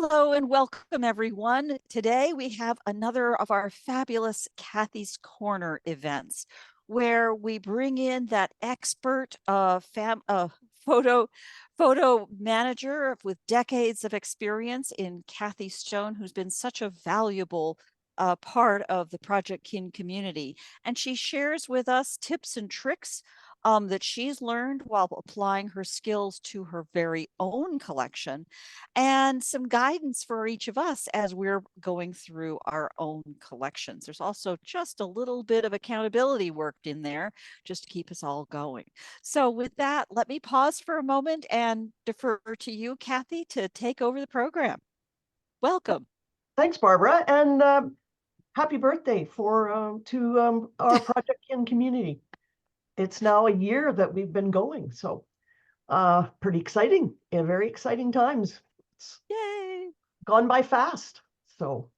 Hello and welcome, everyone. Today we have another of our fabulous Kathy's Corner events where we bring in that expert photo manager with decades of experience in Kathy Stone, who's been such a valuable part of the Project Kin community. And she shares with us tips and tricks that she's learned while applying her skills to her very own collection, and some guidance for each of us as we're going through our own collections. There's also just a little bit of accountability worked in there just to keep us all going. So with that, let me pause for a moment and defer to you, Kathy, to take over the program. Welcome. Thanks, Barbara, and happy birthday to our Project Kin community. It's now a year that we've been going, so pretty exciting and very exciting times. It's Yay! gone by fast. So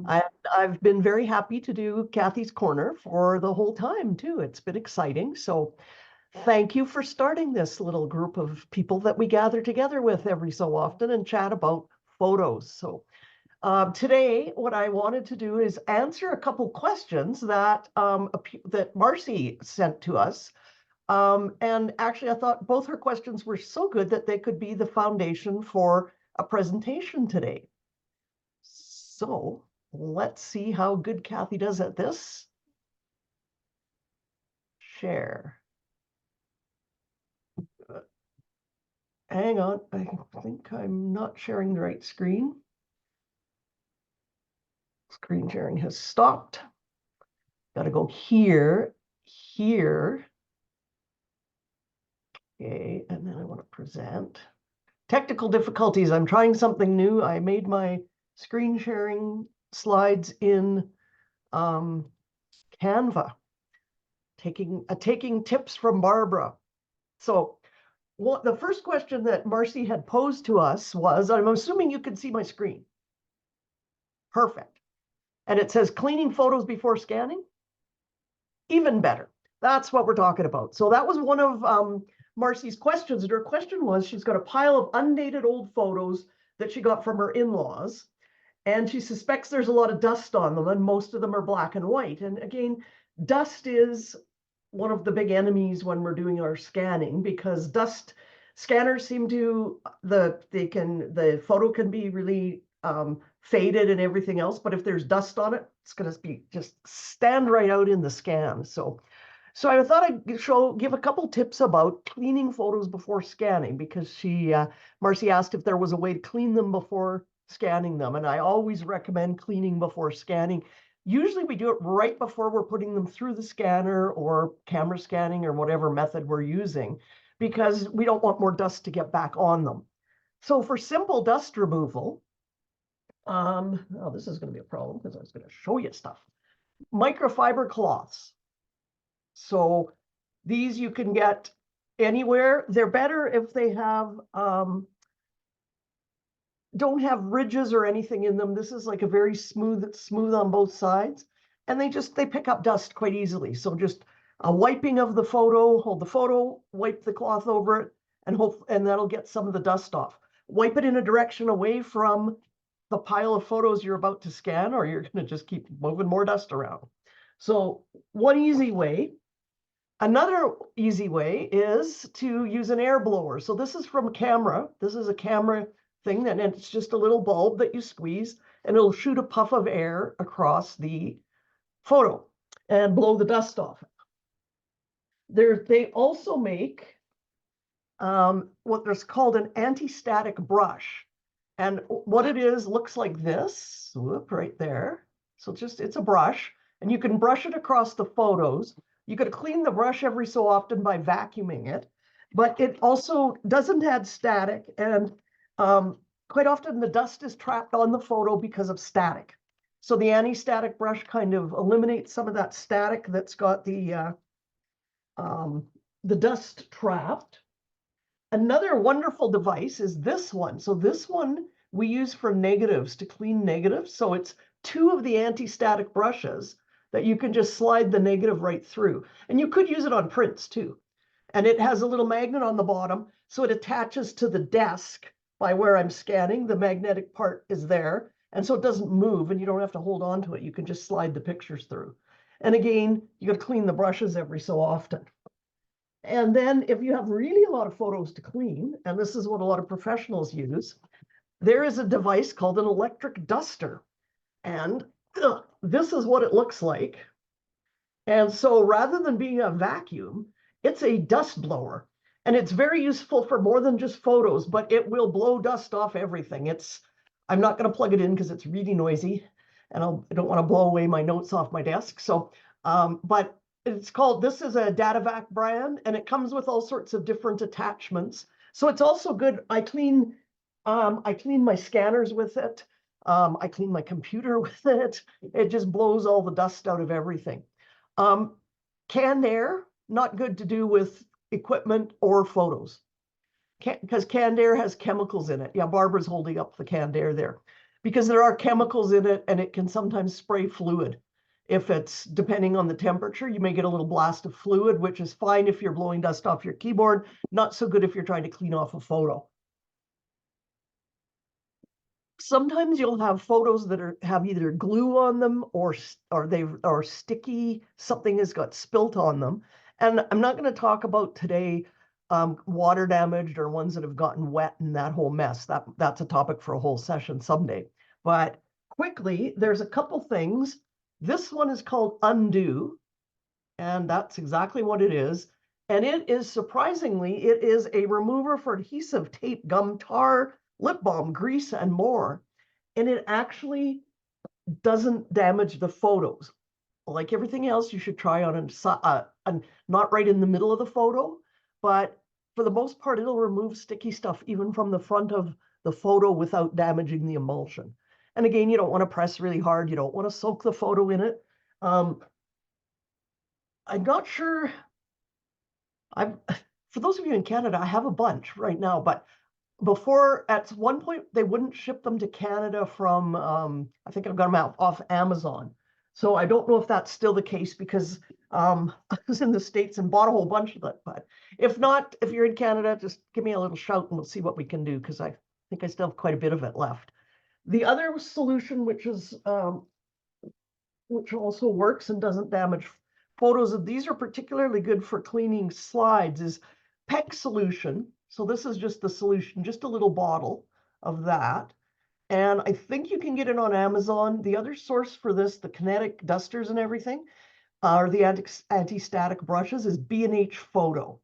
I've been very happy to do Kathy's Corner for the whole time too. It's been exciting. So thank you for starting this little group of people that we gather together with every so often and chat about photos. So today, what I wanted to do is answer a couple questions that that Marcy sent to us. And actually, I thought both her questions were so good that they could be the foundation for a presentation today. So let's see how good Kathy does at this. Share. Hang on, I think I'm not sharing the right screen. Screen sharing has stopped. Got to go here, here. Okay, and then I want to present. Technical difficulties. I'm trying something new. I made my screen sharing slides in Canva, taking tips from Barbara. So the first question that Marcy had posed to us was, I'm assuming you can see my screen. Perfect. And it says cleaning photos before scanning. Even better. That's what we're talking about. So that was one of Marcy's questions. And her question was, she's got a pile of undated old photos that she got from her in-laws. And she suspects there's a lot of dust on them, and most of them are black and white. And again, dust is one of the big enemies when we're doing our scanning, because dust scanners seem to, the photo can be really faded and everything else, but if there's dust on it, it's going to be just stand right out in the scan. So I thought I'd give a couple tips about cleaning photos before scanning, because Marcy asked if there was a way to clean them before scanning them, and I always recommend cleaning before scanning. Usually we do it right before we're putting them through the scanner or camera scanning or whatever method we're using, because we don't want more dust to get back on them. So for simple dust removal, oh, this is going to be a problem because I was going to show you stuff. Microfiber cloths. So these you can get anywhere. They're better if they have don't have ridges or anything in them. This is like a very smooth on both sides, and they pick up dust quite easily. So just a wiping of the photo, hold the photo, wipe the cloth over it, and that'll get some of the dust off. Wipe it in a direction away from the pile of photos you're about to scan, or you're going to just keep moving more dust around. So one easy way. Another easy way is to use an air blower. So this is from a camera. This is a camera thing, and it's just a little bulb that you squeeze, and it'll shoot a puff of air across the photo and blow the dust off. They also make what is called an anti-static brush. And what it is looks like this. Whoop, right there. So it's a brush, and you can brush it across the photos. You could clean the brush every so often by vacuuming it, but it also doesn't add static, and quite often the dust is trapped on the photo because of static. So the anti-static brush kind of eliminates some of that static that's got the dust trapped. Another wonderful device is this one. So this one we use for negatives, to clean negatives. So it's two of the anti-static brushes that you can just slide the negative right through. And you could use it on prints too. And it has a little magnet on the bottom, so it attaches to the desk by where I'm scanning. The magnetic part is there. And so it doesn't move and you don't have to hold on to it. You can just slide the pictures through. And again, you got to clean the brushes every so often. And then if you have really a lot of photos to clean, and this is what a lot of professionals use, there is a device called an electric duster. And this is what it looks like. And so rather than being a vacuum, it's a dust blower. And it's very useful for more than just photos, but it will blow dust off everything. I'm not going to plug it in because it's really noisy and I don't want to blow away my notes off my desk. So, but this is a DataVac brand, and it comes with all sorts of different attachments. So it's also good. I clean my scanners with it. I clean my computer with it. It just blows all the dust out of everything. Canned air, not good to do with equipment or photos, because canned air has chemicals in it. Yeah, Barbara's holding up the canned air there, because there are chemicals in it and it can sometimes spray fluid. If it's depending on the temperature, you may get a little blast of fluid, which is fine if you're blowing dust off your keyboard, not so good if you're trying to clean off a photo. Sometimes you'll have photos that have either glue on them or they are sticky. Something has got spilt on them. And I'm not going to talk about today water damaged or ones that have gotten wet and that whole mess. That's a topic for a whole session someday. But quickly, there's a couple things. This one is called UnDu, and that's exactly what it is. And it is surprisingly, it is a remover for adhesive, tape, gum, tar, lip balm, grease, and more. And it actually doesn't damage the photos. Like everything else, you should try on not right in the middle of the photo, but for the most part, it'll remove sticky stuff even from the front of the photo without damaging the emulsion. And again, you don't want to press really hard. You don't want to soak the photo in it. I'm not sure. For those of you in Canada, I have a bunch right now, but before, at one point, they wouldn't ship them to Canada from, I think I've got them out off Amazon. So I don't know if that's still the case, because I was in the States and bought a whole bunch of it. But if not, if you're in Canada, just give me a little shout and we'll see what we can do, because I think I still have quite a bit of it left. The other solution, which also works and doesn't damage photos, and these are particularly good for cleaning slides, is Pec Solution. So this is just the solution, just a little bottle of that. And I think you can get it on Amazon. The other source for this, the kinetic dusters and everything, or the anti-static brushes, is B&H Photo,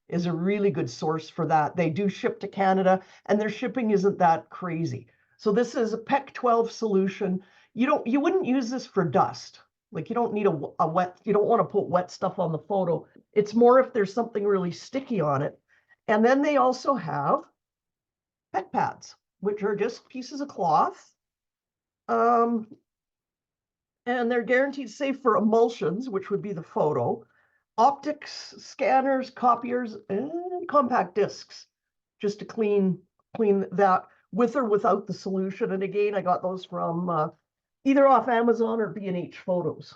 is a really good source for that. They do ship to Canada, and their shipping isn't that crazy. So this is a Pec 12 solution. You wouldn't use this for dust. Like, you don't need a wet, you don't want to put wet stuff on the photo. It's more if there's something really sticky on it. And then they also have Pec Pads, which are just pieces of cloth. And they're guaranteed safe for emulsions, which would be the photo, optics, scanners, copiers, and compact discs, just to clean that with or without the solution. And again, I got those from either off Amazon or B&H Photos.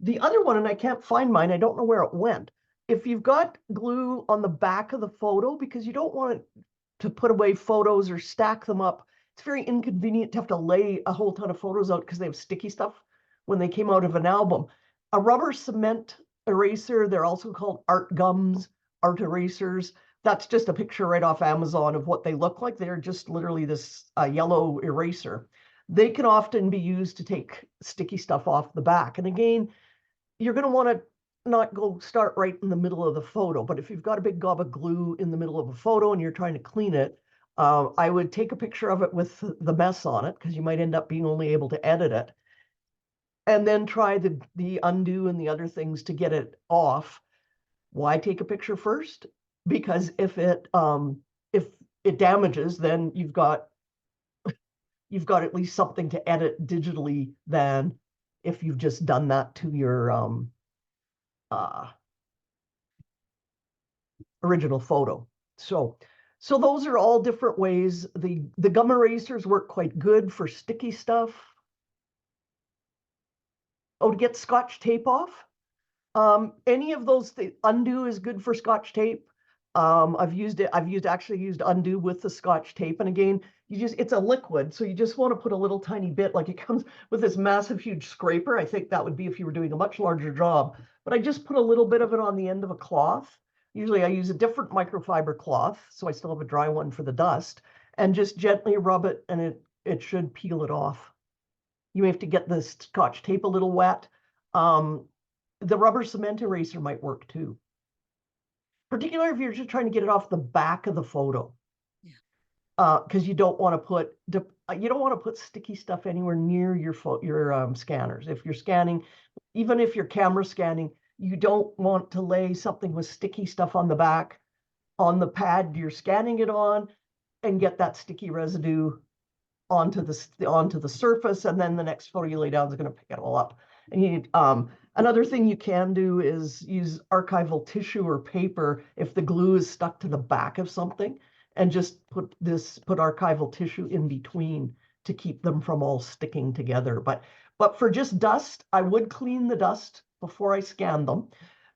The other one, and I can't find mine, I don't know where it went. If you've got glue on the back of the photo, because you don't want to put away photos or stack them up, it's very inconvenient to have to lay a whole ton of photos out because they have sticky stuff when they came out of an album. A rubber cement eraser, they're also called art gums, art erasers. That's just a picture right off Amazon of what they look like. They're just literally this yellow eraser. They can often be used to take sticky stuff off the back. And again, you're going to want to not go start right in the middle of the photo, but if you've got a big gob of glue in the middle of a photo and you're trying to clean it, I would take a picture of it with the mess on it, because you might end up being only able to edit it, and then try the UnDu and the other things to get it off. Why take a picture first? Because if it damages, then you've got at least something to edit digitally than if you've just done that to your original photo. So those are all different ways. The gum erasers work quite good for sticky stuff. Oh, to get Scotch tape off. Any of those, the UnDu is good for Scotch tape. I've actually used UnDu with the Scotch tape. And again, it's a liquid. So you just want to put a little tiny bit, like it comes with this massive, huge scraper. I think that would be if you were doing a much larger job. But I just put a little bit of it on the end of a cloth. Usually I use a different microfiber cloth, so I still have a dry one for the dust, and just gently rub it, and it should peel it off. You may have to get the Scotch tape a little wet. The rubber cement eraser might work too, particularly if you're just trying to get it off the back of the photo. Because you don't want to put sticky stuff anywhere near your scanners. If you're scanning, even if you're camera scanning, you don't want to lay something with sticky stuff on the back on the pad you're scanning it on and get that sticky residue onto the surface, and then the next photo you lay down is going to pick it all up. And you need, another thing you can do is use archival tissue or paper if the glue is stuck to the back of something, and just put archival tissue in between to keep them from all sticking together. But for just dust, I would clean the dust before I scan them,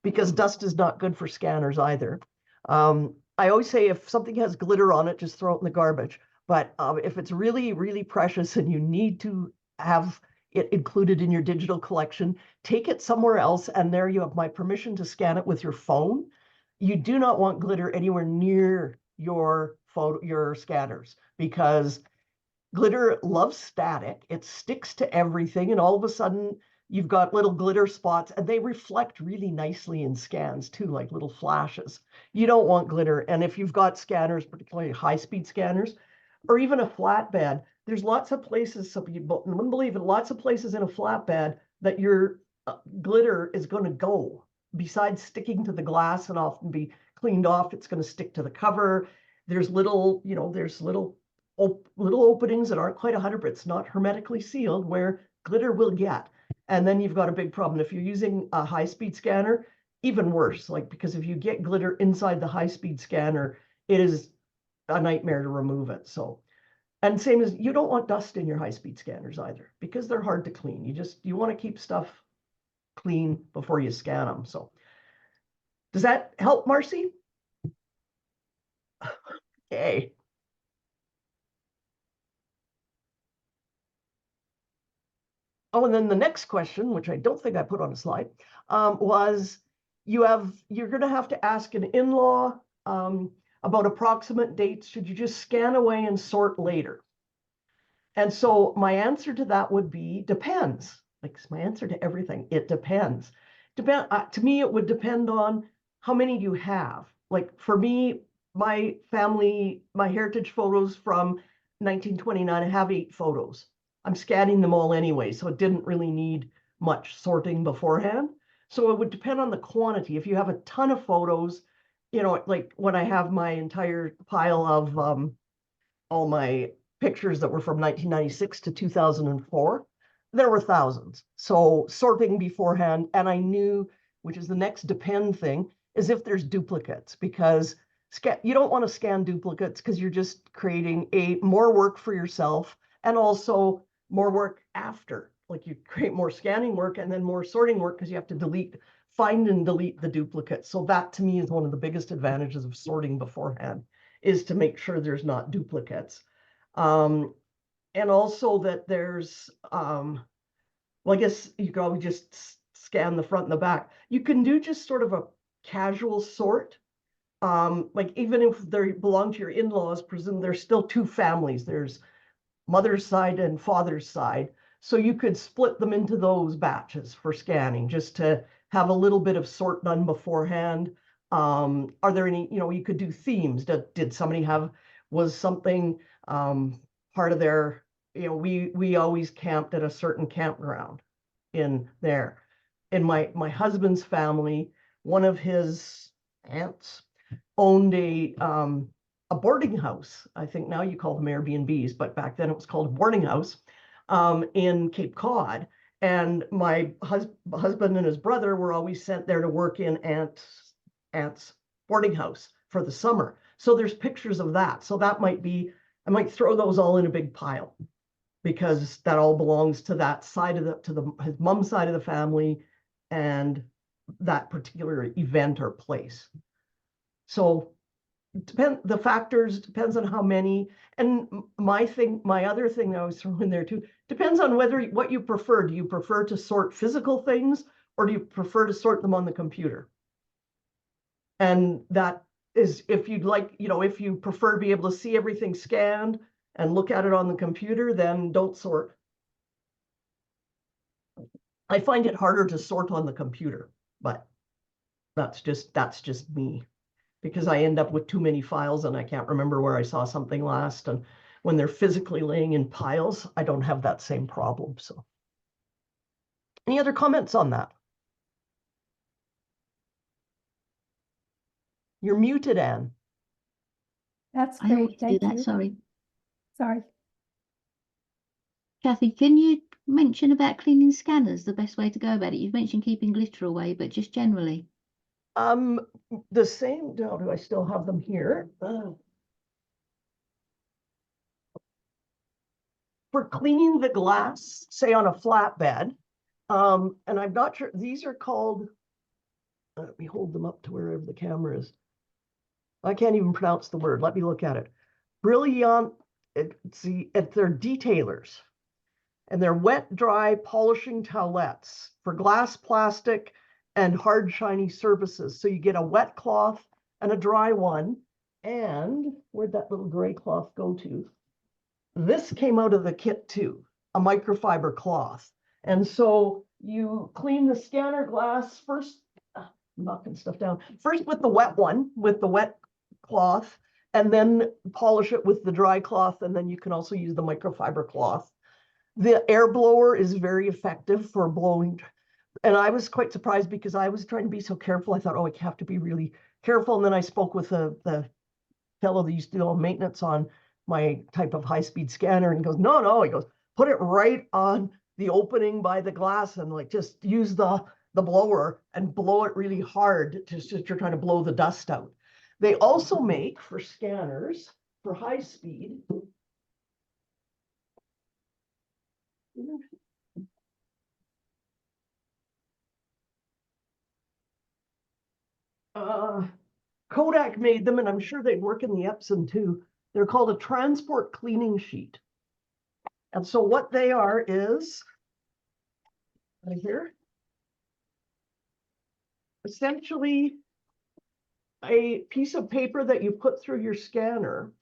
because dust is not good for scanners either. I always say if something has glitter on it, just throw it in the garbage. But if it's really, really precious and you need to have it included in your digital collection, take it somewhere else, and there you have my permission to scan it with your phone. You do not want glitter anywhere near your scanners, because glitter loves static. It sticks to everything, and all of a sudden you've got little glitter spots, and they reflect really nicely in scans too, like little flashes. You don't want glitter. And if you've got scanners, particularly high-speed scanners, or even a flatbed, there's lots of places, some people wouldn't believe it, lots of places in a flatbed that your glitter is going to go. Besides sticking to the glass and often be cleaned off, it's going to stick to the cover. There's little openings that aren't quite 100%, but it's not hermetically sealed, where glitter will get. And then you've got a big problem. If you're using a high-speed scanner, even worse, because if you get glitter inside the high-speed scanner, it is a nightmare to remove it. So, and same as, you don't want dust in your high-speed scanners either, because they're hard to clean. You want to keep stuff clean before you scan them. So does that help, Marcy? Okay. Oh, and then the next question, which I don't think I put on a slide, was you're going to have to ask an in-law about approximate dates. Should you just scan away and sort later? And so my answer to that would be depends. Like my answer to everything, it depends. To me, it would depend on how many you have. Like for me, my family, my heritage photos from 1929, I have 8 photos. I'm scanning them all anyway, so it didn't really need much sorting beforehand. So it would depend on the quantity. If you have a ton of photos, like when I have my entire pile of all my pictures that were from 1996 to 2004, there were thousands. So sorting beforehand, and I knew, which is the next depend thing, is if there's duplicates, because you don't want to scan duplicates, because you're just creating more work for yourself, and also more work after. Like you create more scanning work and then more sorting work, because you have to find and delete the duplicates. So that to me is one of the biggest advantages of sorting beforehand, is to make sure there's not duplicates. And also that there's, well, I guess you could always just scan the front and the back. You can do just sort of a casual sort. Like even if they belong to your in-laws, presume there's still 2 families. There's mother's side and father's side. So you could split them into those batches for scanning, just to have a little bit of sort done beforehand. Are there any, you could do themes. Did somebody was something part of their, we always camped at a certain campground in there. In my husband's family, one of his aunts owned a boarding house. I think now you call them Airbnbs, but back then it was called a boarding house in Cape Cod. And my husband and his brother were always sent there to work in aunt's boarding house for the summer. So there's pictures of that. So that might be, I might throw those all in a big pile, because that all belongs to that side of his mom's side of the family and that particular event or place. So the factors depends on how many. And my other thing that I was throwing in there too, depends on what you prefer. Do you prefer to sort physical things, or do you prefer to sort them on the computer? And that is, if you'd like, if you prefer to be able to see everything scanned and look at it on the computer, then don't sort. I find it harder to sort on the computer, but that's just me, because I end up with too many files and I can't remember where I saw something last. And when they're physically laying in piles, I don't have that same problem. So any other comments on that? You're muted, Anne. That's I always great. do Thank that, you. sorry. Sorry. Kathy, can you mention about cleaning scanners, the best way to go about it? You've mentioned keeping glitter away, but just generally. The same, do I still have them here? For cleaning the glass, say on a flatbed, and I'm not sure, these are called, let me hold them up to wherever the camera is. I can't even pronounce the word. Let me look at it. Brilliant, they're detailers. And they're wet, dry, polishing towelettes for glass, plastic, and hard, shiny surfaces. So you get a wet cloth and a dry one. And where'd that little gray cloth go to? This came out of the kit too, a microfiber cloth. And so you clean the scanner glass first, knocking stuff down, first with the wet one, with the wet cloth, and then polish it with the dry cloth. And then you can also use the microfiber cloth. The air blower is very effective for blowing. And I was quite surprised because I was trying to be so careful. I thought, oh, I have to be really careful. And then I spoke with the fellow that used to do maintenance on my type of high-speed scanner, and he goes, no, he goes, put it right on the opening by the glass and like just use the blower and blow it really hard. Just you're trying to blow the dust out. They also make for scanners for high speed. Kodak made them, and I'm sure they work in the Epson too. They're called a transport cleaning sheet. And so what they are is, right here, essentially a piece of paper that you put through your scanner,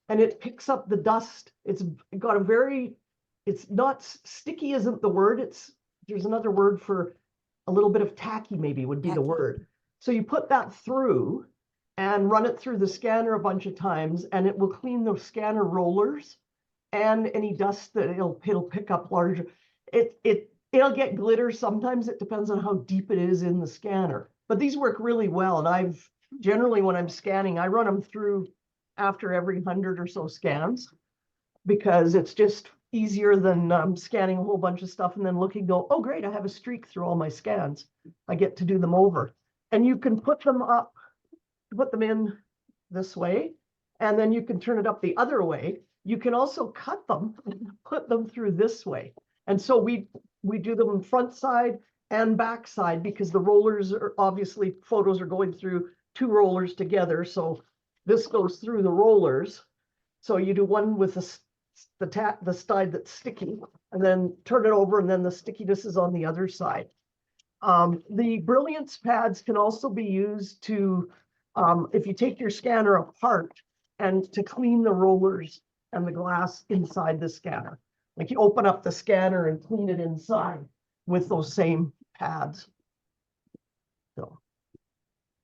and it picks up the dust. It's got a very, it's not sticky isn't the word. There's another word for a little bit of tacky maybe would be the word. So you put that through and run it through the scanner a bunch of times, and it will clean the scanner rollers and any dust that it'll pick up larger. It'll get glitter. Sometimes it depends on how deep it is in the scanner. But these work really well. And I've generally, when I'm scanning, I run them through after every 100 or so scans, because it's just easier than scanning a whole bunch of stuff and then looking, go, oh, great, I have a streak through all my scans. I get to do them over. And you can put them up, put them in this way, and then you can turn it up the other way. You can also cut them and put them through this way. And so we do them front side and back side, because the rollers are obviously, photos are going through two rollers together. So this goes through the rollers. So you do one with the side that's sticky, and then turn it over, and then the stickiness is on the other side. The Brilliance pads can also be used to, if you take your scanner apart, and to clean the rollers and the glass inside the scanner. Like you open up the scanner and clean it inside with those same pads. So.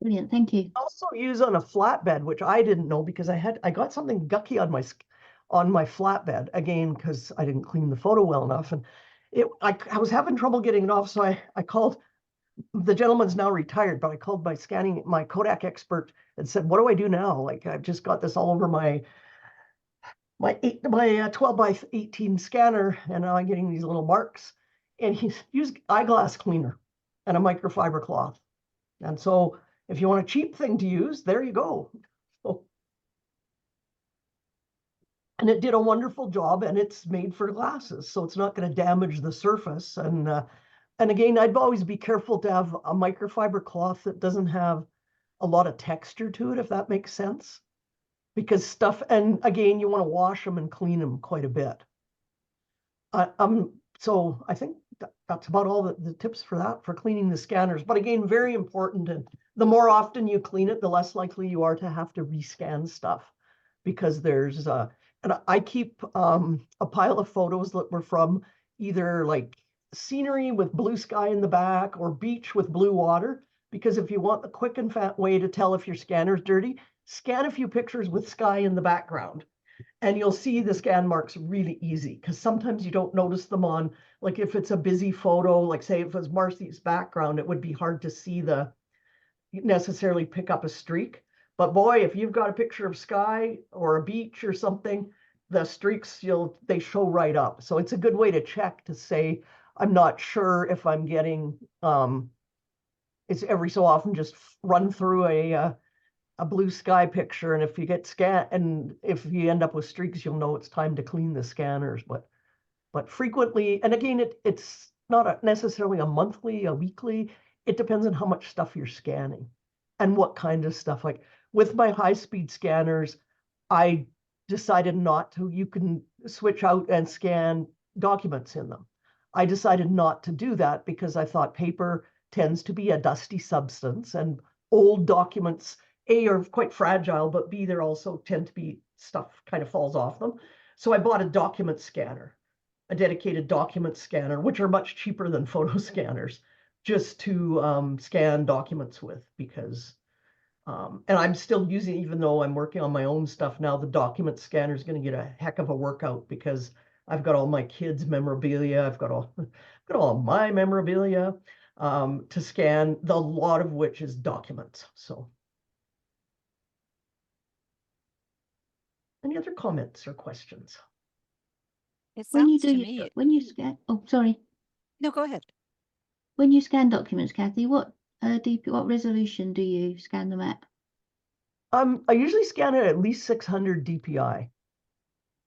Brilliant, thank you. Also use on a flatbed, which I didn't know, because I got something gucky on my flatbed again, because I didn't clean the photo well enough, and I was having trouble getting it off. So I called, the gentleman's now retired, but I called my Kodak expert and said, what do I do now? Like, I've just got this all over my 12 by 18 scanner, and now I'm getting these little marks. And he's used eyeglass cleaner and a microfiber cloth. And so if you want a cheap thing to use, there you go. So, and it did a wonderful job, and it's made for glasses, so it's not going to damage the surface. And again, I'd always be careful to have a microfiber cloth that doesn't have a lot of texture to it, if that makes sense. because stuff, and again, you want to wash them and clean them quite a bit. So I think that's about all the tips for that, for cleaning the scanners. But again, very important. And the more often you clean it, the less likely you are to have to rescan stuff, because there's and I keep a pile of photos that were from either like scenery with blue sky in the back or beach with blue water. Because if you want the quick and fat way to tell if your scanner's dirty, scan a few pictures with sky in the background. And you'll see the scan marks really easy, because sometimes you don't notice them on, like if it's a busy photo, like say if it was Marcy's background, it would be hard to see necessarily pick up a streak. But boy, if you've got a picture of sky or a beach or something, the streaks, they show right up. So it's a good way to check to say, I'm not sure if I'm getting, it's every so often just run through a blue sky picture, and if you get and if you end up with streaks, you'll know it's time to clean the scanners. But frequently, and again, it's not necessarily a monthly, a weekly. It depends on how much stuff you're scanning and what kind of stuff. Like with my high-speed scanners, I decided not to. You can switch out and scan documents in them. I decided not to do that because I thought paper tends to be a dusty substance, and old documents, A, are quite fragile, but B, they're also tend to be stuff kind of falls off them. So I bought a document scanner, a dedicated document scanner, which are much cheaper than photo scanners, just to scan documents with, because, and I'm still using, even though I'm working on my own stuff now, the document scanner is going to get a heck of a workout, because I've got all my kids' memorabilia, I've got all my memorabilia to scan, a lot of which is documents. So any other comments or questions? It When you sounds do to your, me, when you scan, oh, sorry. no, go ahead. When you scan documents, Kathy, what what resolution do you scan them at? I usually scan it at least 600 DPI.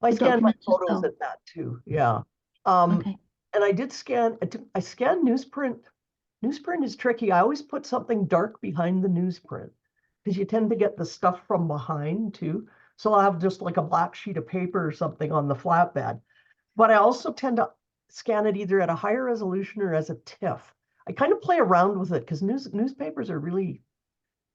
I For scan my documents as photos well? at that too. Yeah. Okay. And I did scan. I scan newsprint. Newsprint is tricky. I always put something dark behind the newsprint, because you tend to get the stuff from behind too. So I'll have just like a black sheet of paper or something on the flatbed. But I also tend to scan it either at a higher resolution or as a TIFF. I kind of play around with it, because newspapers are really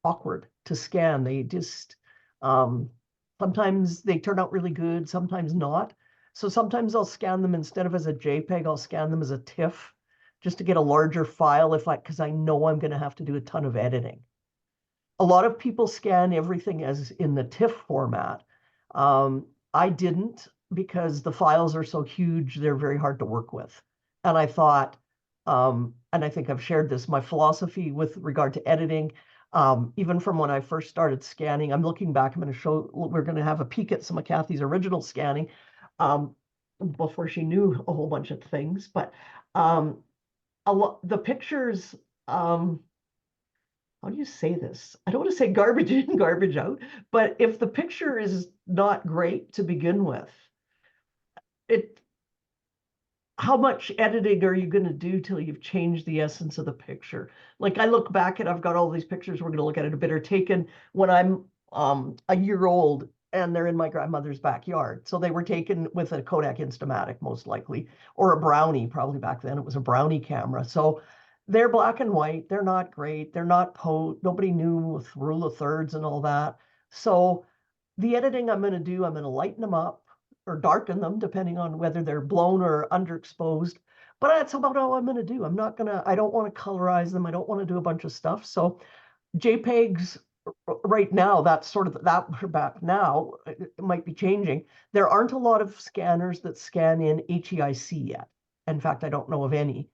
awkward to scan. They just, sometimes they turn out really good, sometimes not. So sometimes I'll scan them, instead of as a JPEG, I'll scan them as a TIFF, just to get a larger file, because I know I'm going to have to do a ton of editing. A lot of people scan everything as in the TIFF format. I didn't, because the files are so huge, they're very hard to work with. And I thought, and I think I've shared this, my philosophy with regard to editing, even from when I first started scanning, I'm looking back, we're going to have a peek at some of Kathy's original scanning before she knew a whole bunch of things. But the pictures, how do you say this? I don't want to say garbage in, garbage out, but if the picture is not great to begin with, how much editing are you going to do till you've changed the essence of the picture? Like I look back and I've got all these pictures we're going to look at in a bit, are taken when I'm a year old, and they're in my grandmother's backyard. So they were taken with a Kodak Instamatic, most likely, or a Brownie. Probably back then it was a Brownie camera. So they're black and white. They're not great. They're not nobody knew with rule of thirds and all that. So the editing I'm going to do, I'm going to lighten them up or darken them, depending on whether they're blown or underexposed. But that's about all I'm going to do. I don't want to colorize them. I don't want to do a bunch of stuff. So JPEGs right now, that's sort of that we're back now. It might be changing. There aren't a lot of scanners that scan in HEIC yet. In fact, I don't know of any.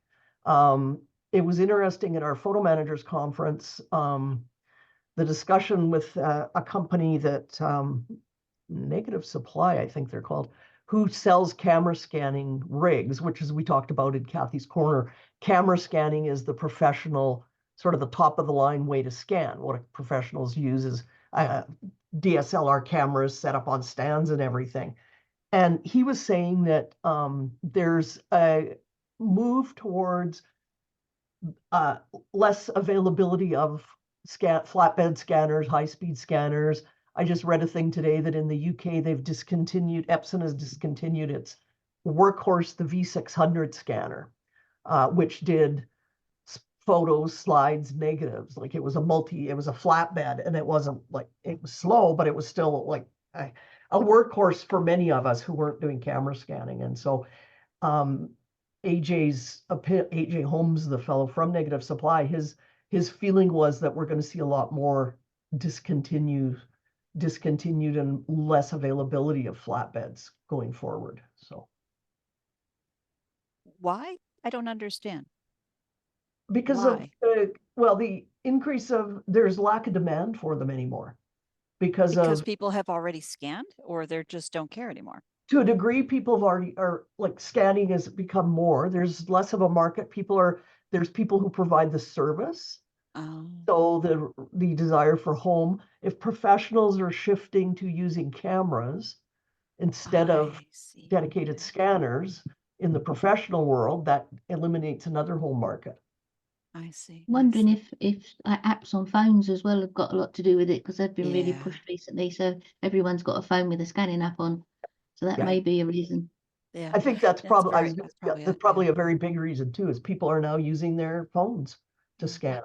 It was interesting at our photo managers conference, the discussion with a company that Negative Supply, I think they're called, who sells camera scanning rigs, which, as we talked about in Kathy's Corner, camera scanning is the professional, sort of the top of the line way to scan. What professionals use is DSLR cameras set up on stands and everything. And he was saying that there's a move towards less availability of flatbed scanners, high-speed scanners, I just read a thing today that in the UK, Epson has discontinued its workhorse, the V600 scanner, which did photos, slides, negatives. Like it was a flatbed, and it wasn't like, it was slow, but it was still like a workhorse for many of us who weren't doing camera scanning. And so AJ Holmes, the fellow from Negative Supply, his feeling was that we're going to see a lot more discontinued and less availability of flatbeds going forward. So Why? I don't understand. because Why? of the increase of, there's lack of demand for them anymore because of, people have already scanned, or they just don't care anymore. to a degree, people are like, scanning has become more. There's less of a market. There's people who provide the service. So the desire for home, if professionals are shifting to using cameras instead of dedicated scanners in the professional world, that eliminates another home market. I see. Wondering if apps on phones as well have got a lot to do with it, because they've been really Yeah. pushed recently. So everyone's got a phone with a scanning app on. So that Yeah. may be a reason. Yeah. I think that's probably probably a very big reason too, is people are now using their phones to scan.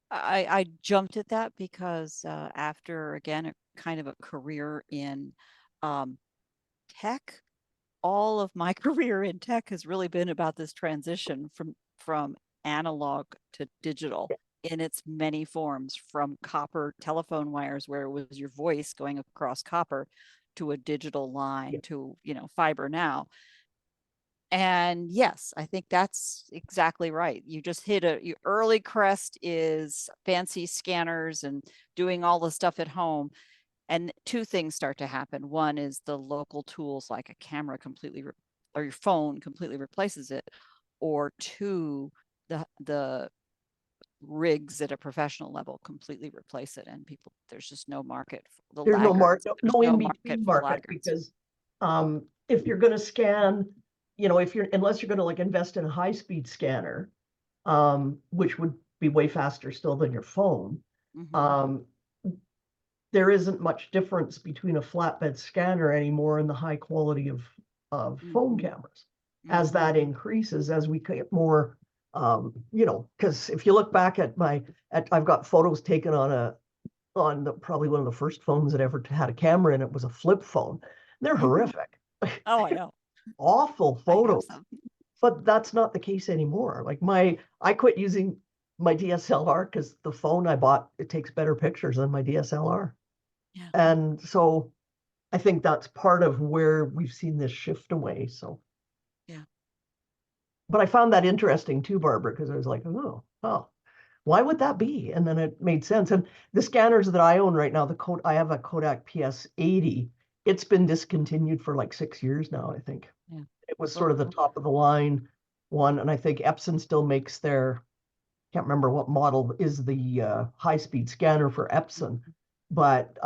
I jumped at that because after, again, a kind of a career in tech, all of my career in tech has really been about this transition from analog to digital in its many forms, from copper telephone wires where it was your voice going across copper to a digital line to, fiber now. And yes, I think that's exactly right. You just hit your early crest is fancy scanners and doing all the stuff at home. And two things start to happen. One is the local tools like a camera or your phone completely replaces it. Or two, the rigs at a professional level completely replace it, and there's just no market for the There's no laggards. market, There's no no in-between for the market, laggards. because if you're going to scan, unless you're going to like invest in a high-speed scanner, which would be way faster still than your phone, there isn't much difference between a flatbed scanner anymore and the high quality of phone cameras. As that increases, as we get more, because if you look back at I've got photos taken on probably one of the first phones that ever had a camera in it was a flip phone. They're horrific. Oh, I know. Awful photos. But that's not the case anymore. Like I quit using my DSLR because the phone I bought, it takes better pictures than my DSLR. Yeah. And so I think that's part of where we've seen this shift away. So yeah. But I found that interesting too, Barbara, because I was like, oh, why would that be? And then it made sense. And the scanners that I own right now, I have a Kodak PS80. It's been discontinued for like 6 years now, I think. Yeah. It was sort of the top of the line one. And I think Epson still makes can't remember what model is the high-speed scanner for Epson. But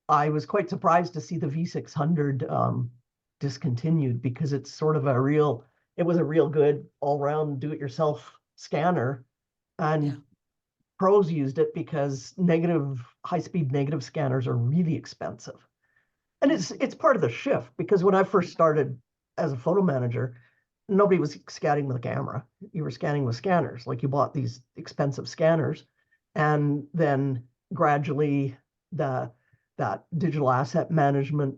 I was quite surprised to see the V600 discontinued, because it's sort of it was a real good all-round do-it-yourself scanner. And pros used it because high-speed negative scanners are really expensive. And it's part of the shift, because when I first started as a photo manager, nobody was scanning with a camera. You were scanning with scanners. Like, you bought these expensive scanners, and then gradually that digital asset management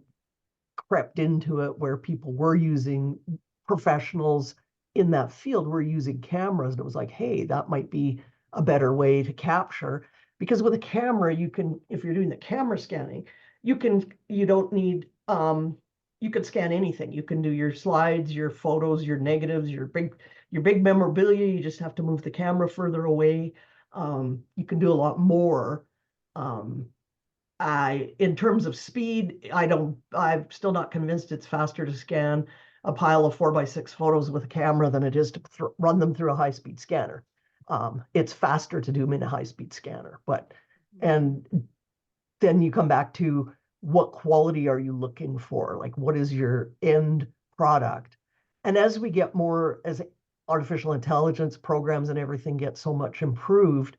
crept into it, where people were using, professionals in that field were using cameras, and it was like, hey, that might be a better way to capture. Because with a camera, if you're doing the camera scanning, you don't need, you can scan anything. You can do your slides, your photos, your negatives, your big memorabilia. You just have to move the camera further away. You can do a lot more. In terms of speed, I'm still not convinced it's faster to scan a pile of 4x6 photos with a camera than it is to run them through a high-speed scanner. It's faster to do them in a high-speed scanner, and then you come back to, what quality are you looking for? Like, what is your end product? And as we get more, as artificial intelligence programs and everything get so much improved,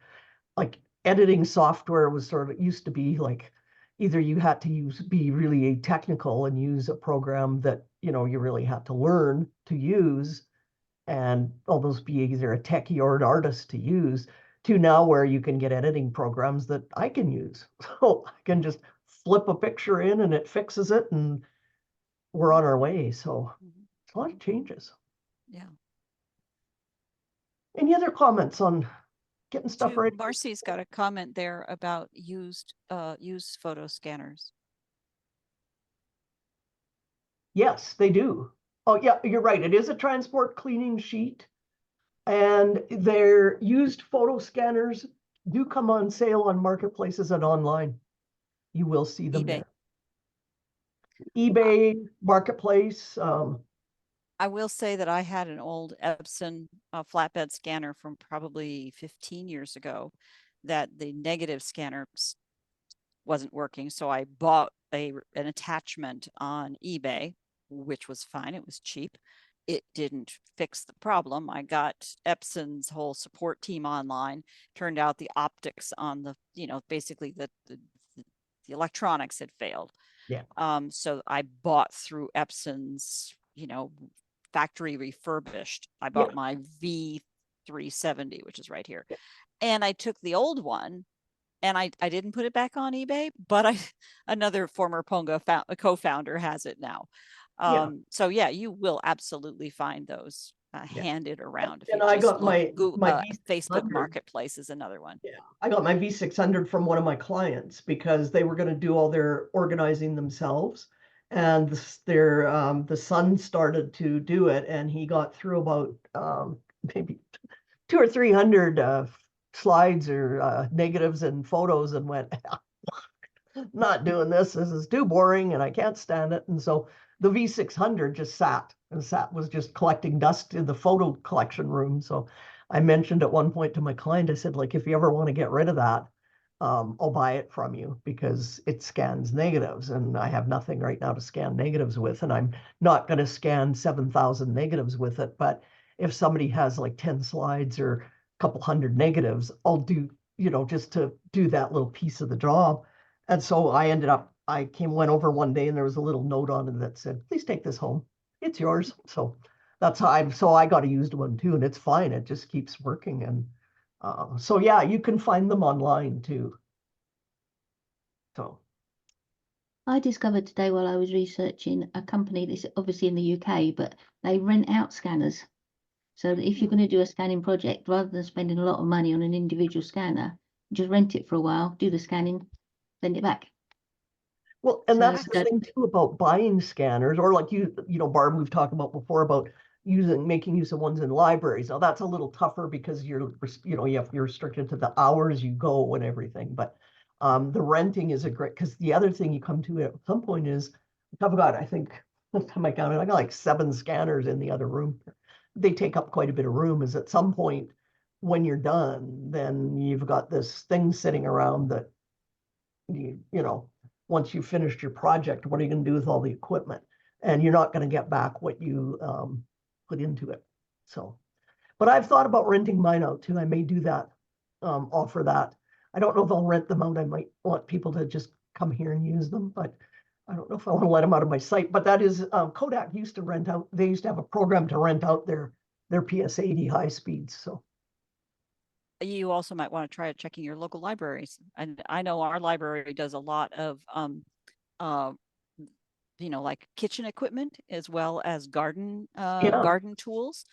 like editing software was used to be like, either you had to be really technical and use a program that, you know, you really had to learn to use and almost be either a techie or an artist to use, to now where you can get editing programs that I can use. So I can just flip a picture in and it fixes it and we're on our way. So it's a lot of changes. Yeah. Any other comments on getting stuff Too, ready? Marcy's got a comment there about used photo scanners. Yes, they do. Oh, yeah, you're right. It is a transport cleaning sheet. And their used photo scanners do come on sale on marketplaces and online. You will see them eBay. there. eBay, Marketplace. I will say that I had an old Epson flatbed scanner from probably 15 years ago that the negative scanner wasn't working. So I bought an attachment on eBay, which was fine. It was cheap. It didn't fix the problem. I got Epson's whole support team online. Turned out the optics on the, you know, basically the electronics had failed. Yeah. So I bought through Epson's, you know, factory refurbished. I bought my V370, which is right here. And I took the old one and I didn't put it back on eBay, but another former Ponga co-founder has it now. So yeah, you will absolutely find those handed around. If and you I just got look, my Facebook Marketplace is another one. Yeah, I got my V600 from one of my clients because they were going to do all their organizing themselves. And the son started to do it, and he got through about maybe 200 or 300 slides or negatives and photos and went, not doing this. This is too boring and I can't stand it. And so the V600 just was just collecting dust in the photo collection room. So I mentioned at one point to my client, I said, like, if you ever want to get rid of that, I'll buy it from you because it scans negatives and I have nothing right now to scan negatives with. And I'm not going to scan 7,000 negatives with it. But if somebody has like 10 slides or a couple hundred negatives, I'll do, you know, just to do that little piece of the job. And so I went over one day and there was a little note on it that said, please take this home. It's yours. So that's how I got a used one too. And it's fine. It just keeps working. And so yeah, you can find them online too. So I discovered today while I was researching a company that's obviously in the UK, but they rent out scanners. So that if you're going to do a scanning project, rather than spending a lot of money on an individual scanner, just rent it for a while, do the scanning, send it back. well, and So that's the thing too about buying scanners, or like you know, Barb, we've talked about before about making use of ones in libraries. Now that's a little tougher because you're restricted to the hours you go and everything. But the renting is a great, because the other thing you come to at some point is, I've got, I think, last time I counted, I got like 7 scanners in the other room. They take up quite a bit of room. Is at some point when you're done, then you've got this thing sitting around that you know, once you've finished your project, what are you going to do with all the equipment? And you're not going to get back what you put into it. So, but I've thought about renting mine out too. I may do that, offer that. I don't know if I'll rent them out. I might want people to just come here and use them, but I don't know if I want to let them out of my site. But that is, Kodak used to rent out, they used to have a program to rent out their PS80 high speeds. So You also might want to try checking your local libraries. And I know our library does a lot of, you know, like kitchen equipment as well as garden tools.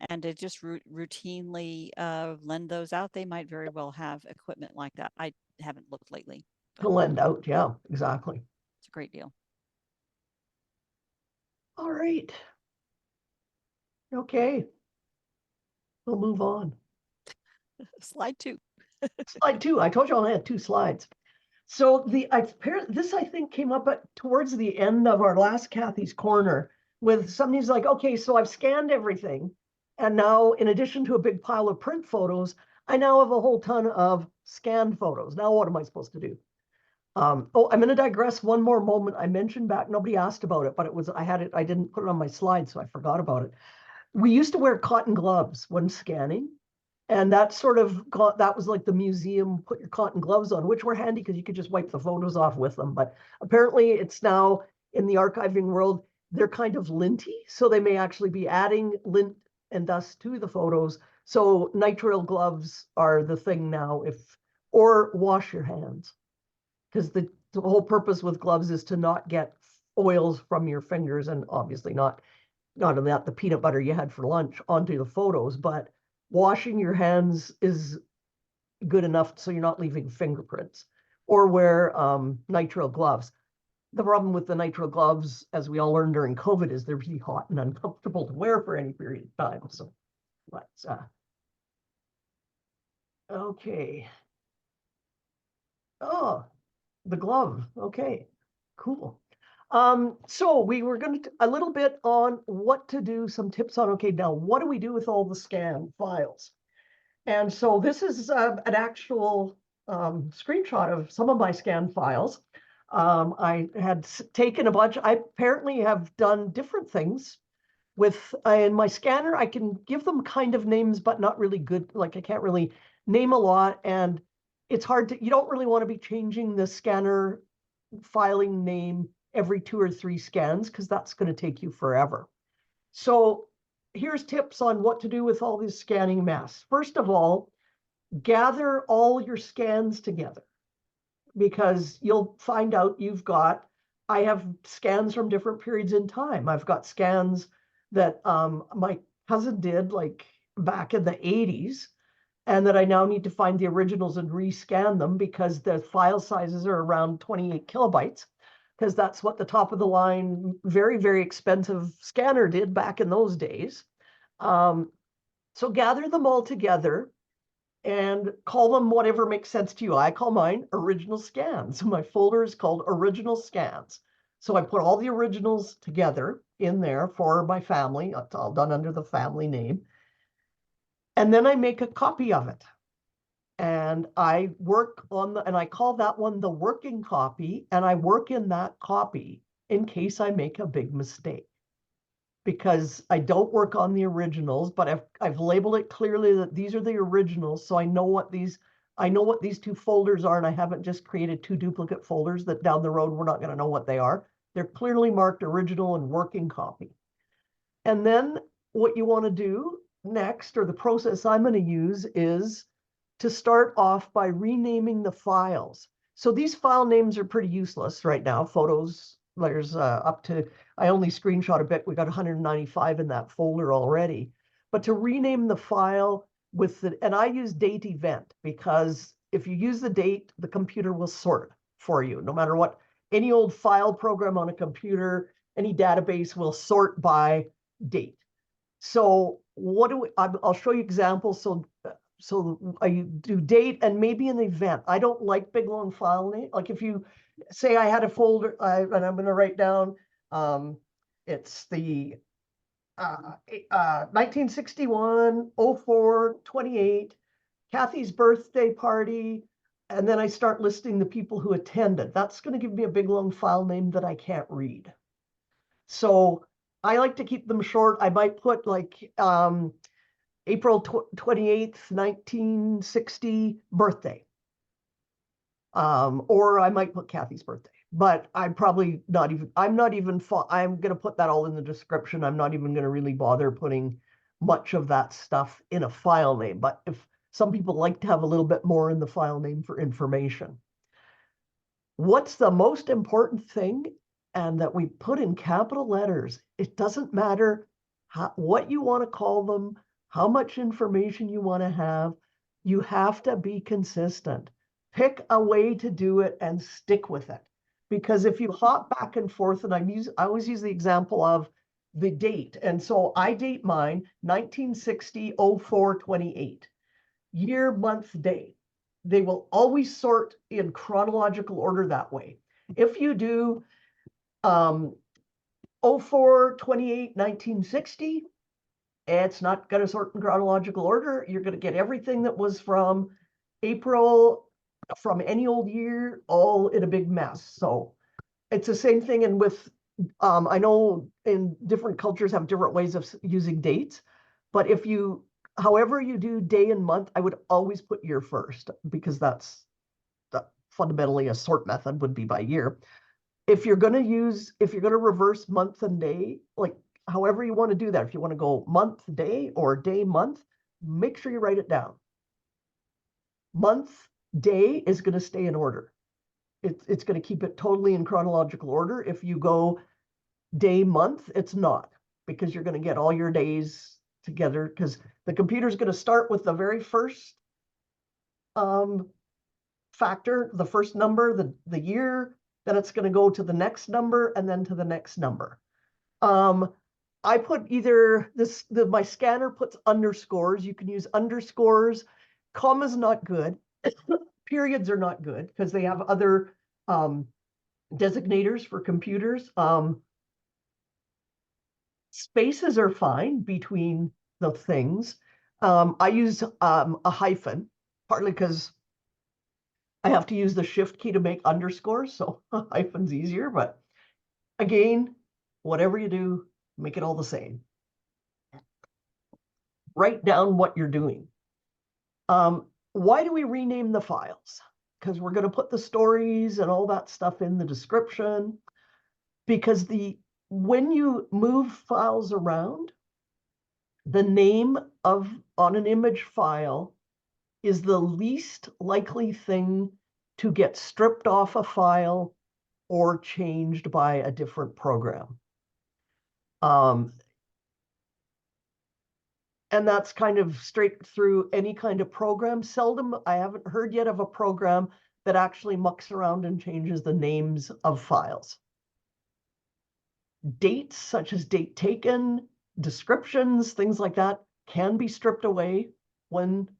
And to just routinely lend those out, they might very well have equipment like that. I haven't looked lately. To lend out, yeah, exactly. It's a great deal. All right. Okay. We'll move on. Slide 2. Slide 2. I told you I only had 2 slides. So this I think came up towards the end of our last Kathy's Corner with somebody's like, okay, so I've scanned everything. And now in addition to a big pile of print photos, I now have a whole ton of scanned photos. Now what am I supposed to do? I'm going to digress one more moment. I mentioned back, nobody asked about it, but I didn't put it on my slide, so I forgot about it. We used to wear cotton gloves when scanning. And that sort of that was like the museum, put your cotton gloves on, which were handy because you could just wipe the photos off with them. But apparently it's now in the archiving world, they're kind of linty. So they may actually be adding lint and dust to the photos. So nitrile gloves are the thing now, or wash your hands. Because the whole purpose with gloves is to not get oils from your fingers, and obviously not only that, the peanut butter you had for lunch onto the photos, but washing your hands is good enough so you're not leaving fingerprints. Or wear nitrile gloves. The problem with the nitrile gloves, as we all learned during COVID, is they're really hot and uncomfortable to wear for any period of time. So let's okay. Oh, the glove. Okay, cool. So we were going to a little bit on what to do, some tips on, okay, now what do we do with all the scan files? And so this is an actual screenshot of some of my scan files. I had taken a bunch. I apparently have done different things with in my scanner. I can give them kind of names, but not really good. Like I can't really name a lot, and it's hard to, you don't really want to be changing the scanner filing name every 2 or 3 scans, because that's going to take you forever. So here's tips on what to do with all this scanning mess. First of all, gather all your scans together, because you'll find out I have scans from different periods in time. I've got scans that my cousin did like back in the 80s, and that I now need to find the originals and rescan them because the file sizes are around 28 kilobytes, because that's what the top of the line, very, very expensive scanner did back in those days. So gather them all together and call them whatever makes sense to you. I call mine original scans. My folder is called original scans. So I put all the originals together in there for my family. It's all done under the family name. And then I make a copy of it. And I work on and I call that one the working copy. And I work in that copy in case I make a big mistake, because I don't work on the originals, but I've labeled it clearly that these are the originals. So I know what these 2 folders are, and I haven't just created 2 duplicate folders that down the road we're not going to know what they are. They're clearly marked original and working copy. And then what you want to do next, or the process I'm going to use, is to start off by renaming the files. So these file names are pretty useless right now. Photos, there's up to, I only screenshot a bit. We got 195 in that folder already. But to rename the file and I use date event, because if you use the date, the computer will sort for you. No matter what, any old file program on a computer, any database will sort by date. So I'll show you examples. So I do date and maybe an event. I don't like big long file name. Like if you say I had a folder, and I'm going to write down, it's the 1961 04 28 Kathy's birthday party, and then I start listing the people who attended. That's going to give me a big long file name that I can't read. So I like to keep them short. I might put like April 28th, 1960 birthday. Or I might put Kathy's birthday, but I'm probably not even, I'm going to put that all in the description. I'm not even going to really bother putting much of that stuff in a file name, but if some people like to have a little bit more in the file name for information. What's the most important thing? And that we put in capital letters. It doesn't matter what you want to call them, how much information you want to have. You have to be consistent. Pick a way to do it and stick with it. Because if you hop back and forth, and I always use the example of the date. And so I date mine 1960 04 28. Year, month, day. They will always sort in chronological order that way. If you do 04 28 1960, it's not going to sort in chronological order. You're going to get everything that was from April, from any old year, all in a big mess. So it's the same thing. And with I know in different cultures have different ways of using dates, but if you however you do day and month, I would always put year first, because that's fundamentally a sort method would be by year. If you're going to reverse month and day, like however you want to do that, if you want to go month, day, or day, month, make sure you write it down. Month, day is going to stay in order. It's going to keep it totally in chronological order. If you go day, month, it's not, because you're going to get all your days together, because the computer's going to start with the very first factor, the first number, the year, then it's going to go to the next number and then to the next number. I put either my scanner puts underscores. You can use underscores. Commas not good. Periods are not good because they have other designators for computers. Spaces are fine between the things. I use a hyphen, partly because I have to use the shift key to make underscores, so hyphen's easier, but again, whatever you do, make it all the same. Write down what you're doing. Why do we rename the files? Because we're going to put the stories and all that stuff in the description, because when you move files around, the name on an image file is the least likely thing to get stripped off a file or changed by a different program. And that's kind of straight through any kind of program. Seldom, I haven't heard yet of a program that actually mucks around and changes the names of files. Dates, such as date taken, descriptions, things like that, can be stripped away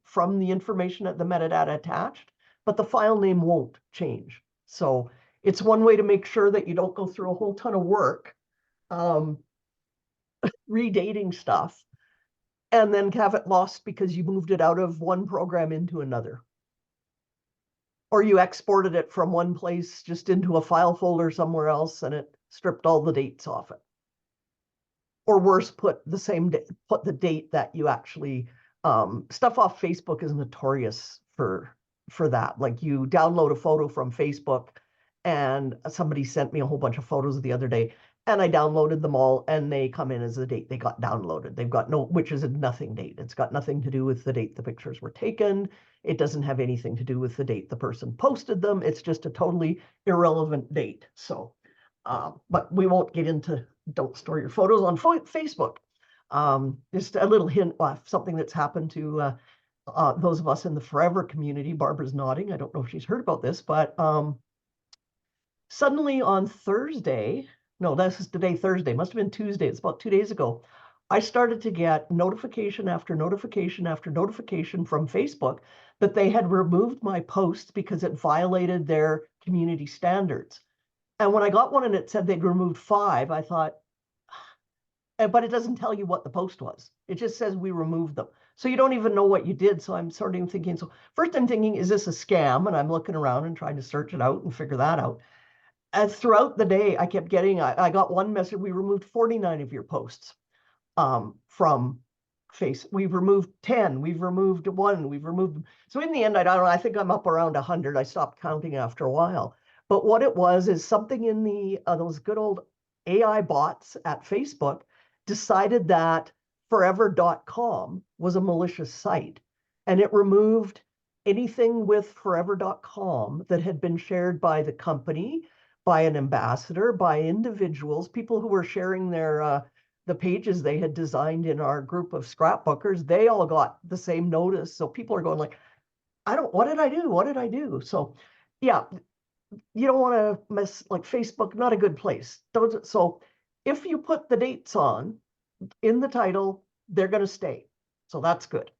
from the information at the metadata attached, but the file name won't change. So it's one way to make sure that you don't go through a whole ton of work redating stuff and then have it lost because you moved it out of one program into another. Or you exported it from one place just into a file folder somewhere else and it stripped all the dates off it. Or worse, put the date that you actually, stuff off Facebook is notorious for that. Like you download a photo from Facebook, and somebody sent me a whole bunch of photos the other day, and I downloaded them all, and they come in as the date they got downloaded. They've got which is a nothing date. It's got nothing to do with the date the pictures were taken. It doesn't have anything to do with the date the person posted them. It's just a totally irrelevant date. So, but we won't get into don't store your photos on Facebook. Just a little hint, something that's happened to those of us in the Forever community. Barbara's nodding. I don't know if she's heard about this, but suddenly on Thursday, no, this is today, Thursday, must have been Tuesday. It's about 2 days ago. I started to get notification after notification after notification from Facebook that they had removed my posts because it violated their community standards. And when I got one and it said they'd removed 5, I thought, but it doesn't tell you what the post was. It just says we removed them. So you don't even know what you did. So I'm sort of thinking, so first I'm thinking, is this a scam? And I'm looking around and trying to search it out and figure that out. And throughout the day, I kept getting, I got one message, we removed 49 of your posts from Facebook. We've removed 10, we've removed 1, we've removed. So in the end, I don't know, I think I'm up around 100. I stopped counting after a while. But what it was is something in those good old AI bots at Facebook decided that forever.com was a malicious site, and it removed anything with forever.com that had been shared by the company, by an ambassador, by individuals, people who were sharing their the pages they had designed in our group of scrapbookers. They all got the same notice. So people are going like, what did I do? What did I do? So yeah, you don't want to mess, like Facebook, not a good place. So if you put the dates on in the title, they're going to stay. So that's good.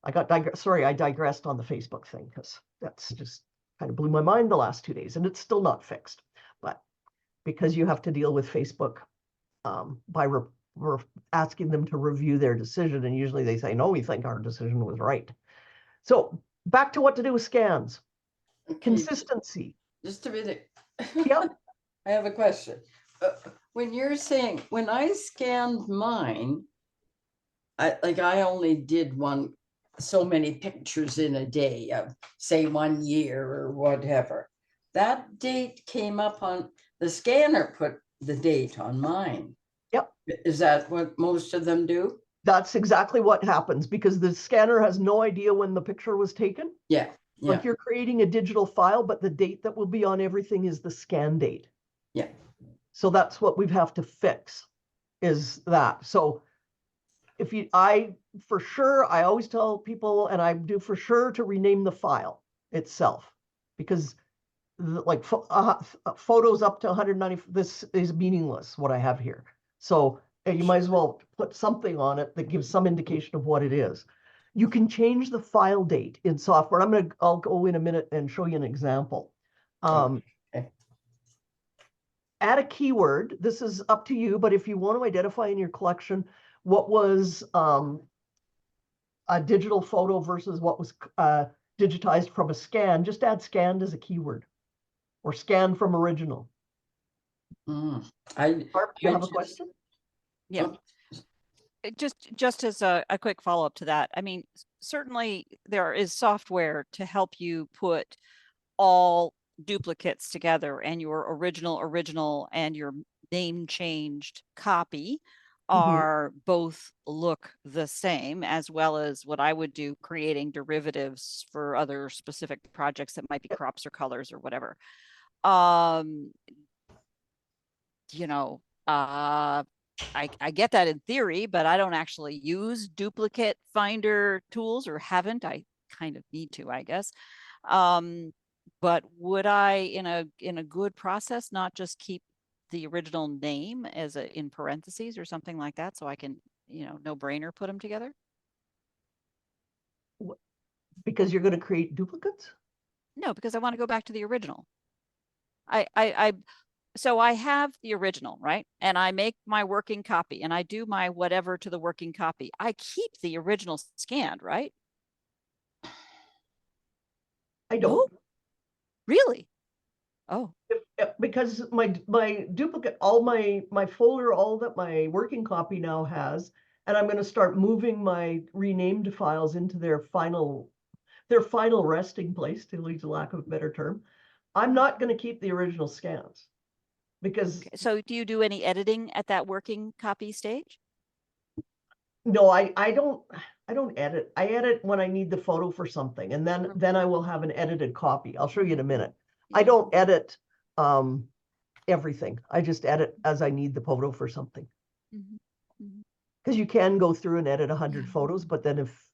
I digressed on the Facebook thing because that's just kind of blew my mind the last 2 days, and it's still not fixed. But because you have to deal with Facebook by asking them to review their decision, and usually they say, no, we think our decision was right. So back to what to do with scans. Okay. Consistency. Just a minute. Yep. I have a question. When you're saying, when I scanned mine, I only did so many pictures in a day of, say, 1 year or whatever. That date came up on the scanner, put the date on mine. Yep. Is that what most of them do? That's exactly what happens because the scanner has no idea when the picture was taken. Yeah. Like Yeah. you're creating a digital file, but the date that will be on everything is the scan date. Yeah. So that's what we have to fix, is that. So if I always tell people, and I do for sure, to rename the file itself, because like photos up to 190, this is meaningless, what I have here. So you might as well put something on it that gives some indication of what it is. You can change the file date in software. I'll go in a minute and show you an example. Okay. Add a keyword. This is up to you, but if you want to identify in your collection what was a digital photo versus what was digitized from a scan, just add scanned as a keyword, or scan from original. Mm. Barb, do you have a question? Yeah. Just as a quick follow-up to that, I mean, certainly there is software to help you put all duplicates together, and your original and your name changed copy are both look the same, as well as what I would do, creating derivatives for other specific projects that might be crops or colors or whatever. You know, I get that in theory, but I don't actually use duplicate finder tools, or haven't. I kind of need to, I guess. But would I, in a good process, not just keep the original name as in parentheses or something like that, so I can, no brainer put them together? Because you're going to create duplicates? No, because I want to go back to the original. So I have the original, right? And I make my working copy, and I do my whatever to the working copy. I keep the original scanned, right? I don't. No? Really? Oh. Because my duplicate, all my folder, all that my working copy now has, and I'm going to start moving my renamed files into their final resting place, to lack of a better term. I'm not going to keep the original scans. Because so do you do any editing at that working copy stage? No, I don't edit. I edit when I need the photo for something, and then I will have an edited copy. I'll show you in a minute. I don't edit everything. I just edit as I need the photo for something. Because you can go through and edit 100 photos, but then if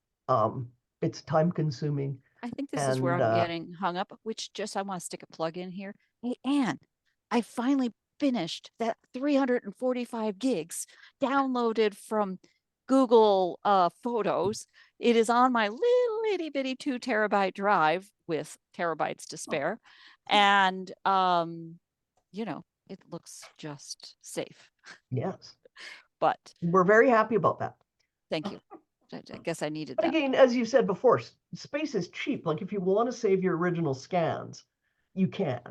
it's time consuming. I think this is where I'm getting hung up, I want to stick a plug in here. Hey, Anne, I finally finished that 345 gigs downloaded from Google Photos. It is on my little itty bitty 2 terabyte drive with terabytes to spare. And, it looks just safe. Yes. But we're very happy about that. Thank you. I guess I needed that. But again, as you said before, space is cheap. Like if you want to save your original scans, you can.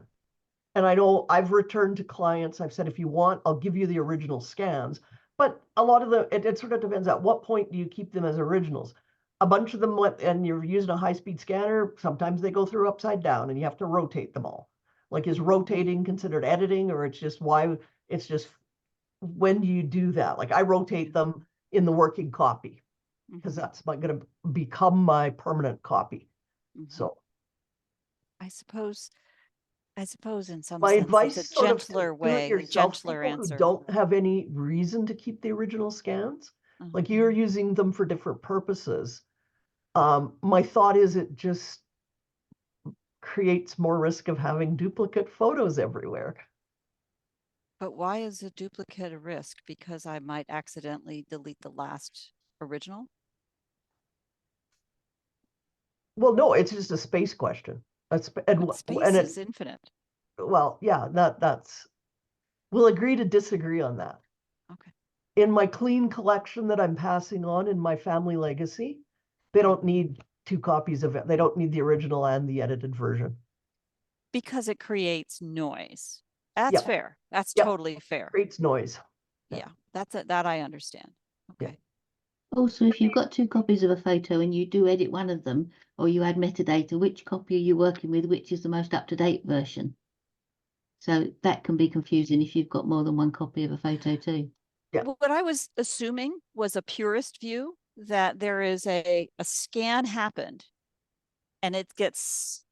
And I know I've returned to clients, I've said, if you want, I'll give you the original scans. But a lot of them, it sort of depends at what point do you keep them as originals. A bunch of them went, and you're using a high-speed scanner, sometimes they go through upside down and you have to rotate them all. Like, is rotating considered editing, or it's just when do you do that? Like I rotate them in the working copy, because that's going to become my permanent copy. So I suppose in some my sense advice it's a gentler way, a gentler answer. Who don't have any reason to keep the original scans, like you're using them for different purposes. My thought is it just creates more risk of having duplicate photos everywhere. But why is a duplicate a risk? Because I might accidentally delete the last original? Well, no, it's just a space question. Space is infinite. Well, yeah, that's we'll agree to disagree on that. Okay. In my clean collection that I'm passing on in my family legacy, they don't need 2 copies of it. They don't need the original and the edited version. Because it creates noise. That's fair. That's totally fair. Creates noise. Yeah, that I understand. Okay. Also, if you've got two copies of a photo and you do edit one of them, or you add metadata, which copy are you working with? Which is the most up-to-date version? So that can be confusing if you've got more than one copy of a photo too. Yeah. What I was assuming was a purist view, that there is a scan happened and it gets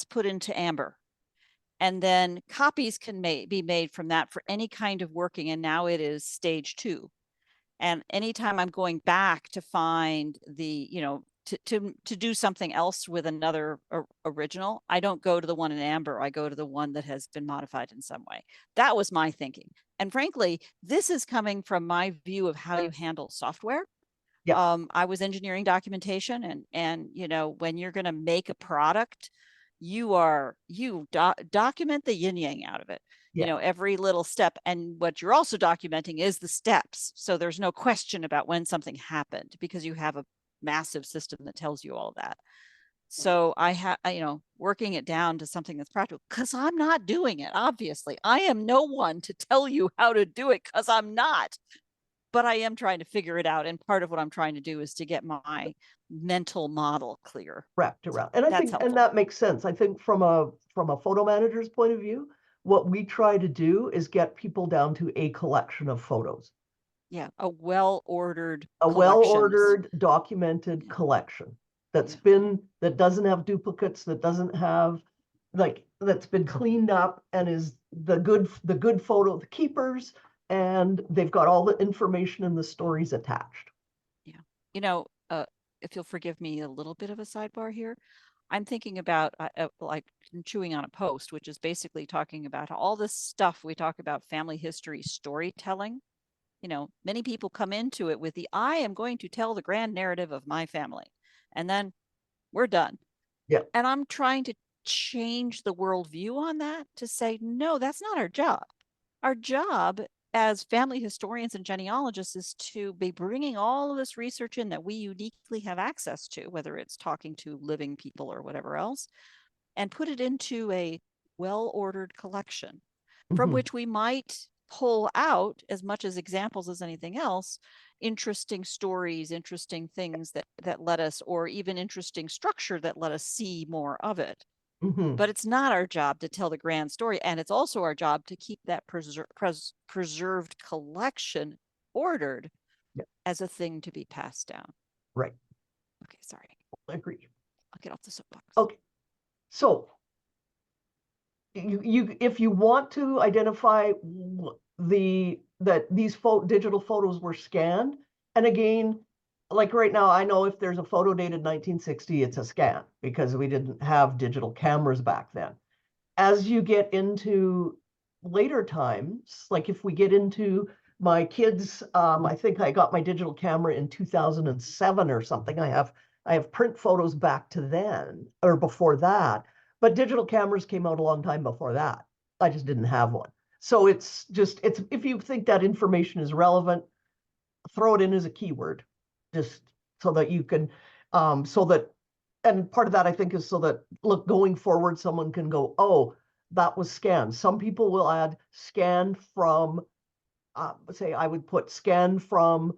put into amber. And then copies can be made from that for any kind of working. And now it is stage 2. And anytime I'm going back to find the, you know, to do something else with another original, I don't go to the one in amber. I go to the one that has been modified in some way. That was my thinking. And frankly, this is coming from my view of how you handle software. Yeah. I was engineering documentation, and you know, when you're going to make a product, you document the yin yang out of it. Yeah. You know, every little step. And what you're also documenting is the steps. So there's no question about when something happened, because you have a massive system that tells you all that. So I have, you know, working it down to something that's practical, because I'm not doing it. Obviously, I am no one to tell you how to do it, because I'm not. But I am trying to figure it out. And part of what I'm trying to do is to get my mental model clear. Wrapped around. And I That's think, helpful. and that makes sense. I think from a photo manager's point of view, what we try to do is get people down to a collection of photos, Yeah, a well-ordered a collections. well-ordered, documented collection that's Yeah. that doesn't have duplicates, that doesn't have that's been cleaned up and is the good photo, the keepers, and they've got all the information and the stories attached. Yeah. You know, if you'll forgive me a little bit of a sidebar here, I'm thinking about like chewing on a post, which is basically talking about all this stuff we talk about, family history storytelling. You know, many people come into it with I am going to tell the grand narrative of my family, and then we're done. Yeah. And I'm trying to change the worldview on that to say, no, that's not our job. Our job as family historians and genealogists is to be bringing all of this research in that we uniquely have access to, whether it's talking to living people or whatever else, and put it into a well-ordered collection from which we might pull out, as much as examples as anything else, interesting stories, interesting things that let us, or even interesting structure that let us see more of it. But it's not our job to tell the grand story. And it's also our job to keep that preserved collection ordered as a thing to be passed down. Right. Okay, sorry. I agree. I'll get off the soapbox. Okay. So if you want to identify that these digital photos were scanned, and again, like right now, I know if there's a photo dated 1960, it's a scan, because we didn't have digital cameras back then. As you get into later times, like if we get into my kids, I think I got my digital camera in 2007 or something. I have print photos back to then or before that, but digital cameras came out a long time before that. I just didn't have one. So it's if you think that information is relevant, throw it in as a keyword, just so that you can, and part of that I think is so that, look, going forward, someone can go, oh, that was scanned. Some people will add scanned from, say I would put scanned from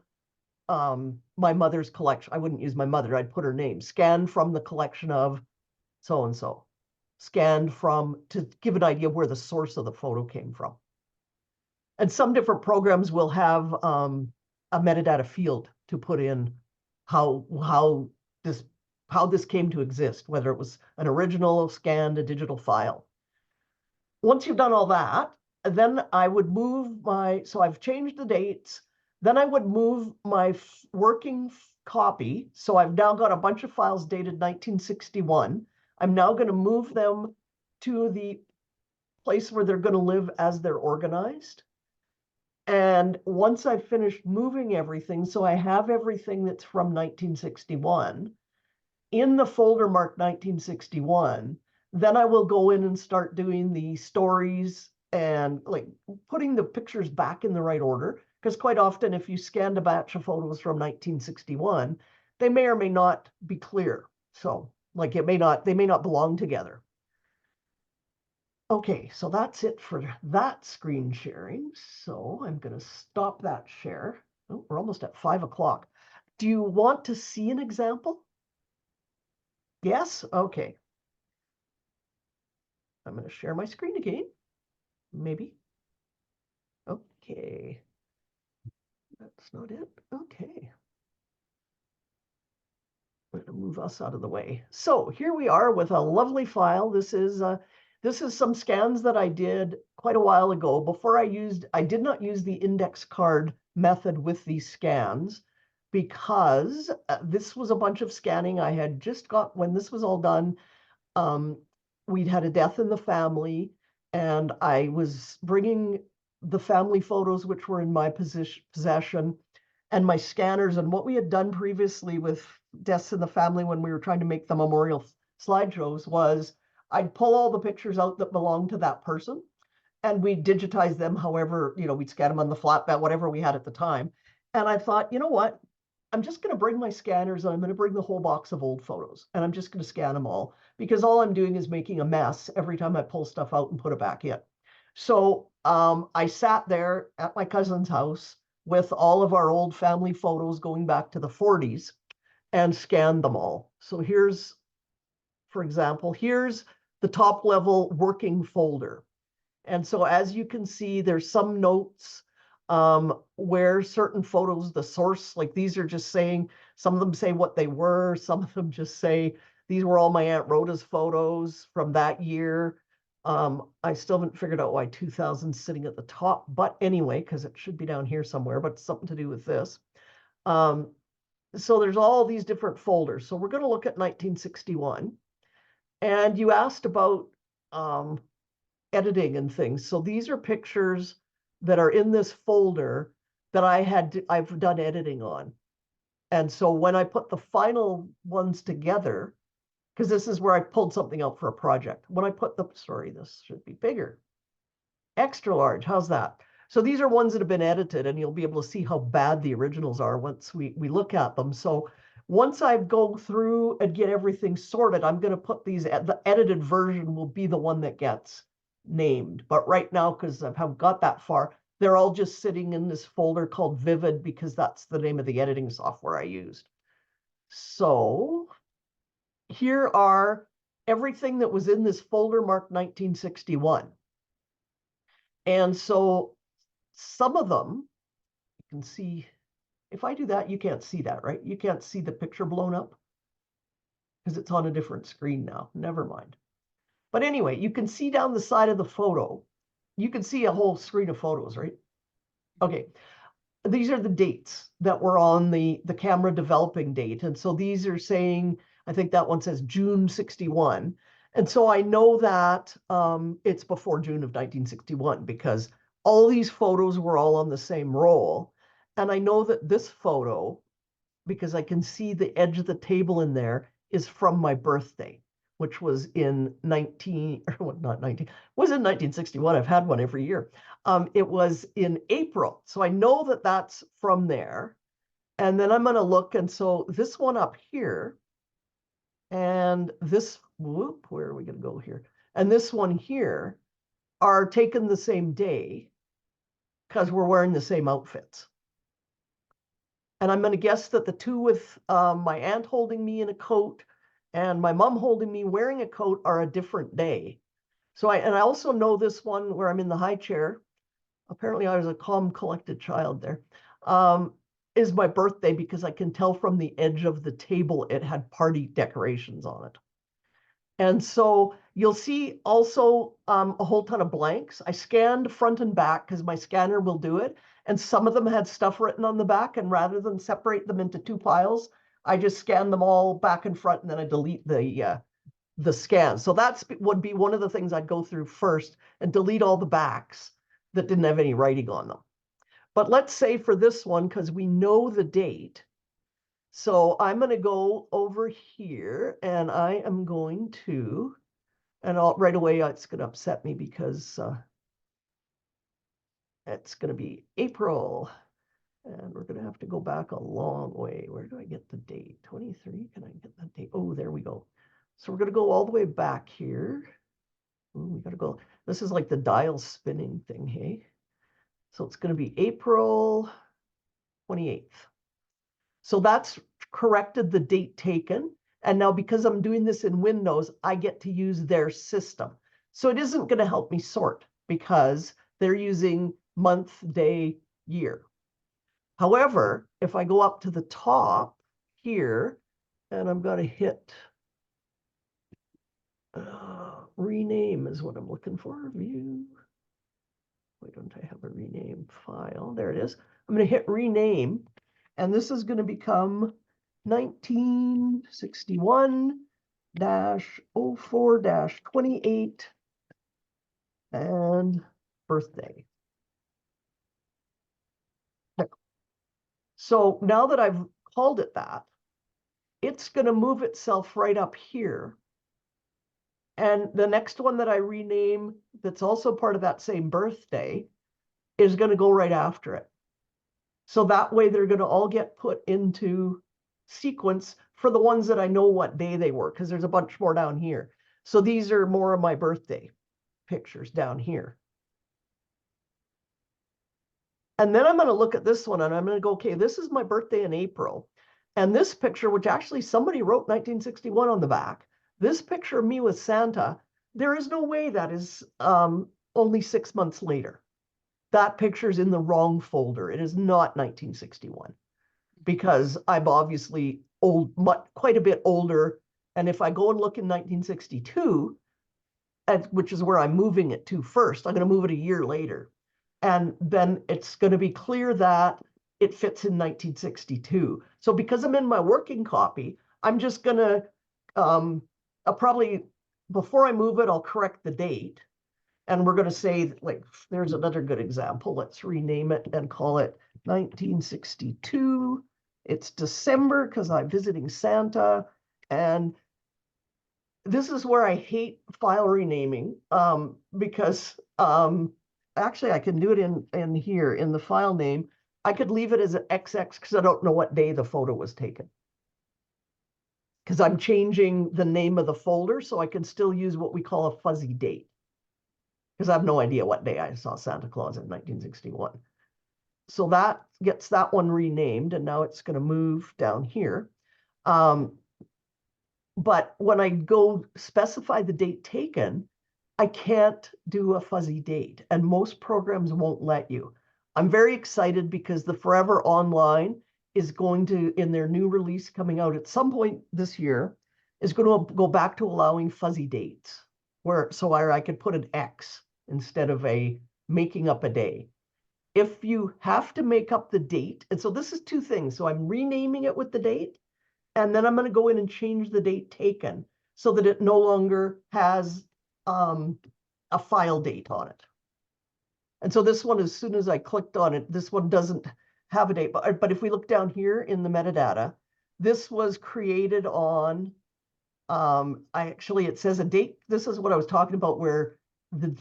my mother's collection. I wouldn't use my mother, I'd put her name. Scanned from the collection of so-and-so. Scanned from, to give an idea where the source of the photo came from. And some different programs will have a metadata field to put in how this came to exist, whether it was an original, scanned, a digital file. Once you've done all that, then I would move so I've changed the dates. Then I would move my working copy. So I've now got a bunch of files dated 1961. I'm now going to move them to the place where they're going to live as they're organized. And once I've finished moving everything, so I have everything that's from 1961 in the folder marked 1961, then I will go in and start doing the stories and like putting the pictures back in the right order. Because quite often, if you scanned a batch of photos from 1961, they may or may not be clear. So like they may not belong together. Okay, so that's it for that screen sharing. So I'm going to stop that share. Oh, we're almost at 5 o'clock. Do you want to see an example? Yes? Okay. I'm going to share my screen again. Maybe. Okay. That's not it. Okay. I'm going to move us out of the way. So here we are with a lovely file. This is some scans that I did quite a while ago. Before I did not use the index card method with these scans because this was a bunch of scanning I had just got when this was all done. We'd had a death in the family, and I was bringing the family photos, which were in my possession, and my scanners, and what we had done previously with deaths in the family when we were trying to make the memorial slideshows was I'd pull all the pictures out that belonged to that person, and we'd digitize them however, we'd scan them on the flatbed, whatever we had at the time. And I thought, you know what? I'm just going to bring my scanners and I'm going to bring the whole box of old photos and I'm just going to scan them all because all I'm doing is making a mess every time I pull stuff out and put it back in. So I sat there at my cousin's house with all of our old family photos going back to the 40s and scanned them all. So here's, for example, here's the top level working folder. And so as you can see, there's some notes where certain photos, the source, like these are just saying, some of them say what they were, some of them just say, these were all my Aunt Rhoda's photos from that year. I still haven't figured out why 2000 is sitting at the top, but anyway, because it should be down here somewhere, but it's something to do with this. So there's all these different folders. So we're going to look at 1961. And you asked about editing and things. So these are pictures that are in this folder that I've done editing on. And so when I put the final ones together, because this is where I pulled something out for a project. When I put this should be bigger. Extra large, how's that? So these are ones that have been edited and you'll be able to see how bad the originals are once we look at them. So once I go through and get everything sorted, I'm going to put these, the edited version will be the one that gets named. But right now, because I haven't got that far, they're all just sitting in this folder called Vivid because that's the name of the editing software I used. So here are everything that was in this folder marked 1961. And so some of them, you can see, if I do that, you can't see that, right? You can't see the picture blown up because it's on a different screen now. Never mind. But anyway, you can see down the side of the photo. You can see a whole screen of photos, right? Okay. These are the dates that were on the camera developing date. And so these are saying, I think that one says June 61. And so I know that it's before June of 1961 because all these photos were all on the same roll. And I know that this photo, because I can see the edge of the table in there, is from my birthday, which was in 1961. I've had one every year. It was in April. So I know that that's from there. And then I'm going to look. And so this one up here and this, where are we going to go here? And this one here are taken the same day because we're wearing the same outfits. And I'm going to guess that the two with my aunt holding me in a coat and my mom holding me wearing a coat are a different day. So I also know this one where I'm in the high chair. Apparently I was a calm, collected child there. Is my birthday because I can tell from the edge of the table it had party decorations on it. And so you'll see also a whole ton of blanks. I scanned front and back because my scanner will do it. And some of them had stuff written on the back. And rather than separate them into two piles, I just scan them all back and front and then I delete the scan. So that would be one of the things I'd go through first and delete all the backs that didn't have any writing on them. But let's say for this one, because we know the date. So I'm going to go over here and I am going to, and right away it's going to upset me because it's going to be April. And we're going to have to go back a long way. Where do I get the date? 23, can I get that date? Oh, there we go. So we're going to go all the way back here. Ooh, we got to go. This is like the dial spinning thing, hey? So it's going to be April 28th. So that's corrected the date taken. And now because I'm doing this in Windows, I get to use their system. So it isn't going to help me sort because they're using month, day, year. However, if I go up to the top here, and I'm going to hit rename is what I'm looking for, view. Why don't I have a rename file? There it is. I'm going to hit rename, and this is going to become 1961-04-28 and birthday. So now that I've called it that, it's going to move itself right up here. And the next one that I rename that's also part of that same birthday is going to go right after it. So that way they're going to all get put into sequence for the ones that I know what day they were, because there's a bunch more down here. So these are more of my birthday pictures down here. And then I'm going to look at this one and I'm going to go, okay, this is my birthday in April. And this picture, which actually somebody wrote 1961 on the back, this picture of me with Santa, there is no way that is only 6 months later. That picture's in the wrong folder. It is not 1961 because I'm obviously old, quite a bit older. And if I go and look in 1962, which is where I'm moving it to first, I'm going to move it a year later. And then it's going to be clear that it fits in 1962. So because I'm in my working copy, I'm just going to, I'll probably, before I move it, I'll correct the date. And we're going to say, like, there's another good example. Let's rename it and call it 1962. It's December because I'm visiting Santa. And this is where I hate file renaming because actually I can do it in here in the file name. I could leave it as an XX because I don't know what day the photo was taken. Because I'm changing the name of the folder, so I can still use what we call a fuzzy date. Because I have no idea what day I saw Santa Claus in 1961. So that gets that one renamed, and now it's going to move down here. But when I go specify the date taken, I can't do a fuzzy date, and most programs won't let you. I'm very excited because the Forever Online is going to, in their new release coming out at some point this year, is going to go back to allowing fuzzy dates, where I could put an X instead of making up a day. If you have to make up the date, and so this is two things. So I'm renaming it with the date, and then I'm going to go in and change the date taken so that it no longer has a file date on it. And so this one, as soon as I clicked on it, this one doesn't have a date. But if we look down here in the metadata, this was created on, it says a date. This is what I was talking about, where the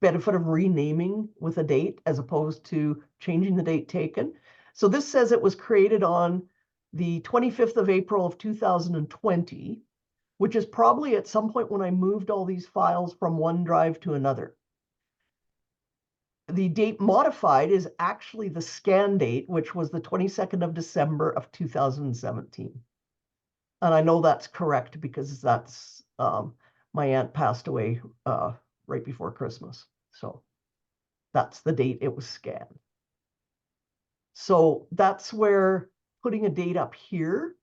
benefit of renaming with a date as opposed to changing the date taken. So this says it was created on the 25th of April of 2020, which is probably at some point when I moved all these files from one drive to another. The date modified is actually the scan date, which was the 22nd of December of 2017. And I know that's correct because that's, my aunt passed away right before Christmas. So that's the date it was scanned. So that's where putting a date up here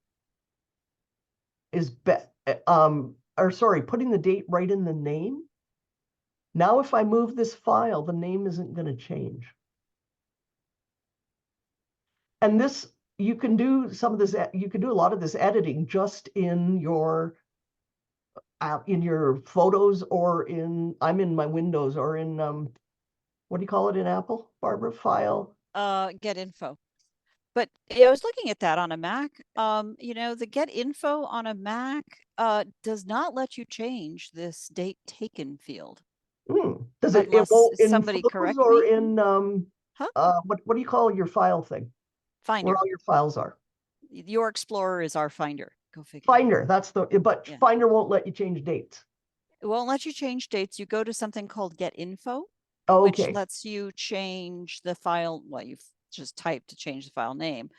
is, putting the date right in the name. Now, if I move this file, the name isn't going to change. And this, you can do some of this, you can do a lot of this editing just in your photos or I'm in my Windows or in, what do you call it in Apple, Barbara? File? Get info. But I was looking at that on a Mac. The get info on a Mac does not let you change this date taken field. Does it won't in somebody photos correct or me? in what do you call your file thing? Finder. Where all your files are. Your Explorer is our Finder. Go figure. Finder, but Yeah. Finder won't let you change dates. It won't let you change dates. You go to something called Get Info, Okay. which lets you change the file. Well, you've just typed to change the file name,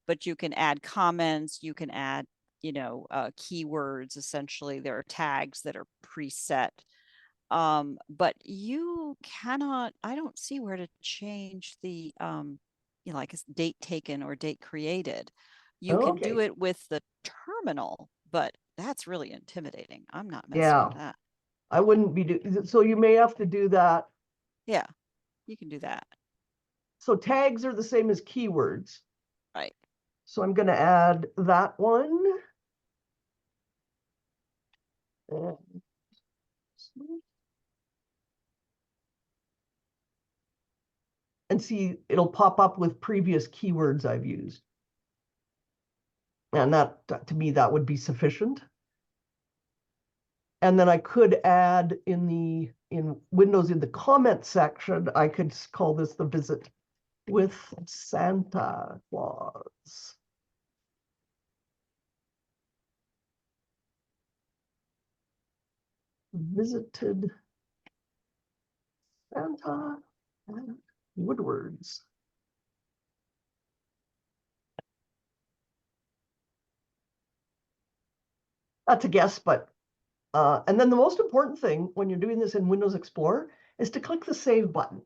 but you can add comments, you can add, keywords. Essentially, there are tags that are preset. But you cannot, I don't see where to change the, like a date taken or date created. You can do Okay. it with the terminal, but that's really intimidating. I'm not messing Yeah. with that. I wouldn't be so you may have to do that. Yeah, you can do that. So tags are the same as keywords. Right. So I'm going to add that one. And see, it'll pop up with previous keywords I've used. And that, to me, that would be sufficient. And then I could add in Windows, in the comment section, I could call this the visit with Santa Claus. Visited Santa and Woodwards. That's a guess, but and then the most important thing when you're doing this in Windows Explorer is to click the save button.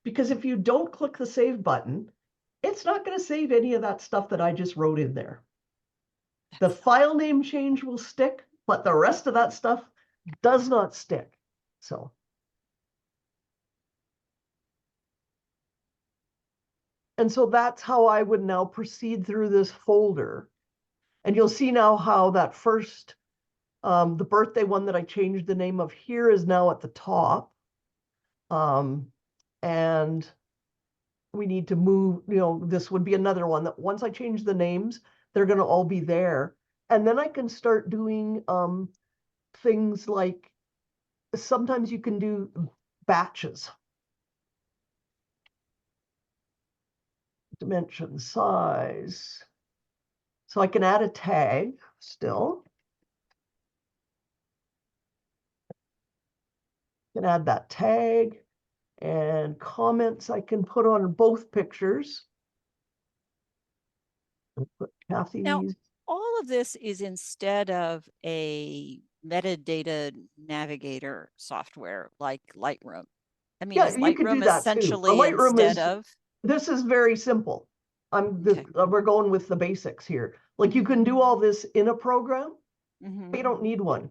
Because if you don't click the save button, it's not going to save any of that stuff that I just wrote in there. The file name change will stick, but the rest of that stuff does not stick. So. And so that's how I would now proceed through this folder. And you'll see now how that first, the birthday one that I changed the name of here is now at the top. And we need to move, this would be another one that once I change the names, they're going to all be there. And then I can start doing things like sometimes you can do batches. Dimension, size. So I can add a tag still. Can add that tag, and comments I can put on both pictures. I'll put Kathy's. Now, all of this is instead of a metadata navigator software like Lightroom. I mean, Yeah, is you could do Lightroom that too. essentially Lightroom instead is, of? this is very simple. Okay. We're going with the basics here. Like you can do all this in a program, Mm-hmm. but you don't need one.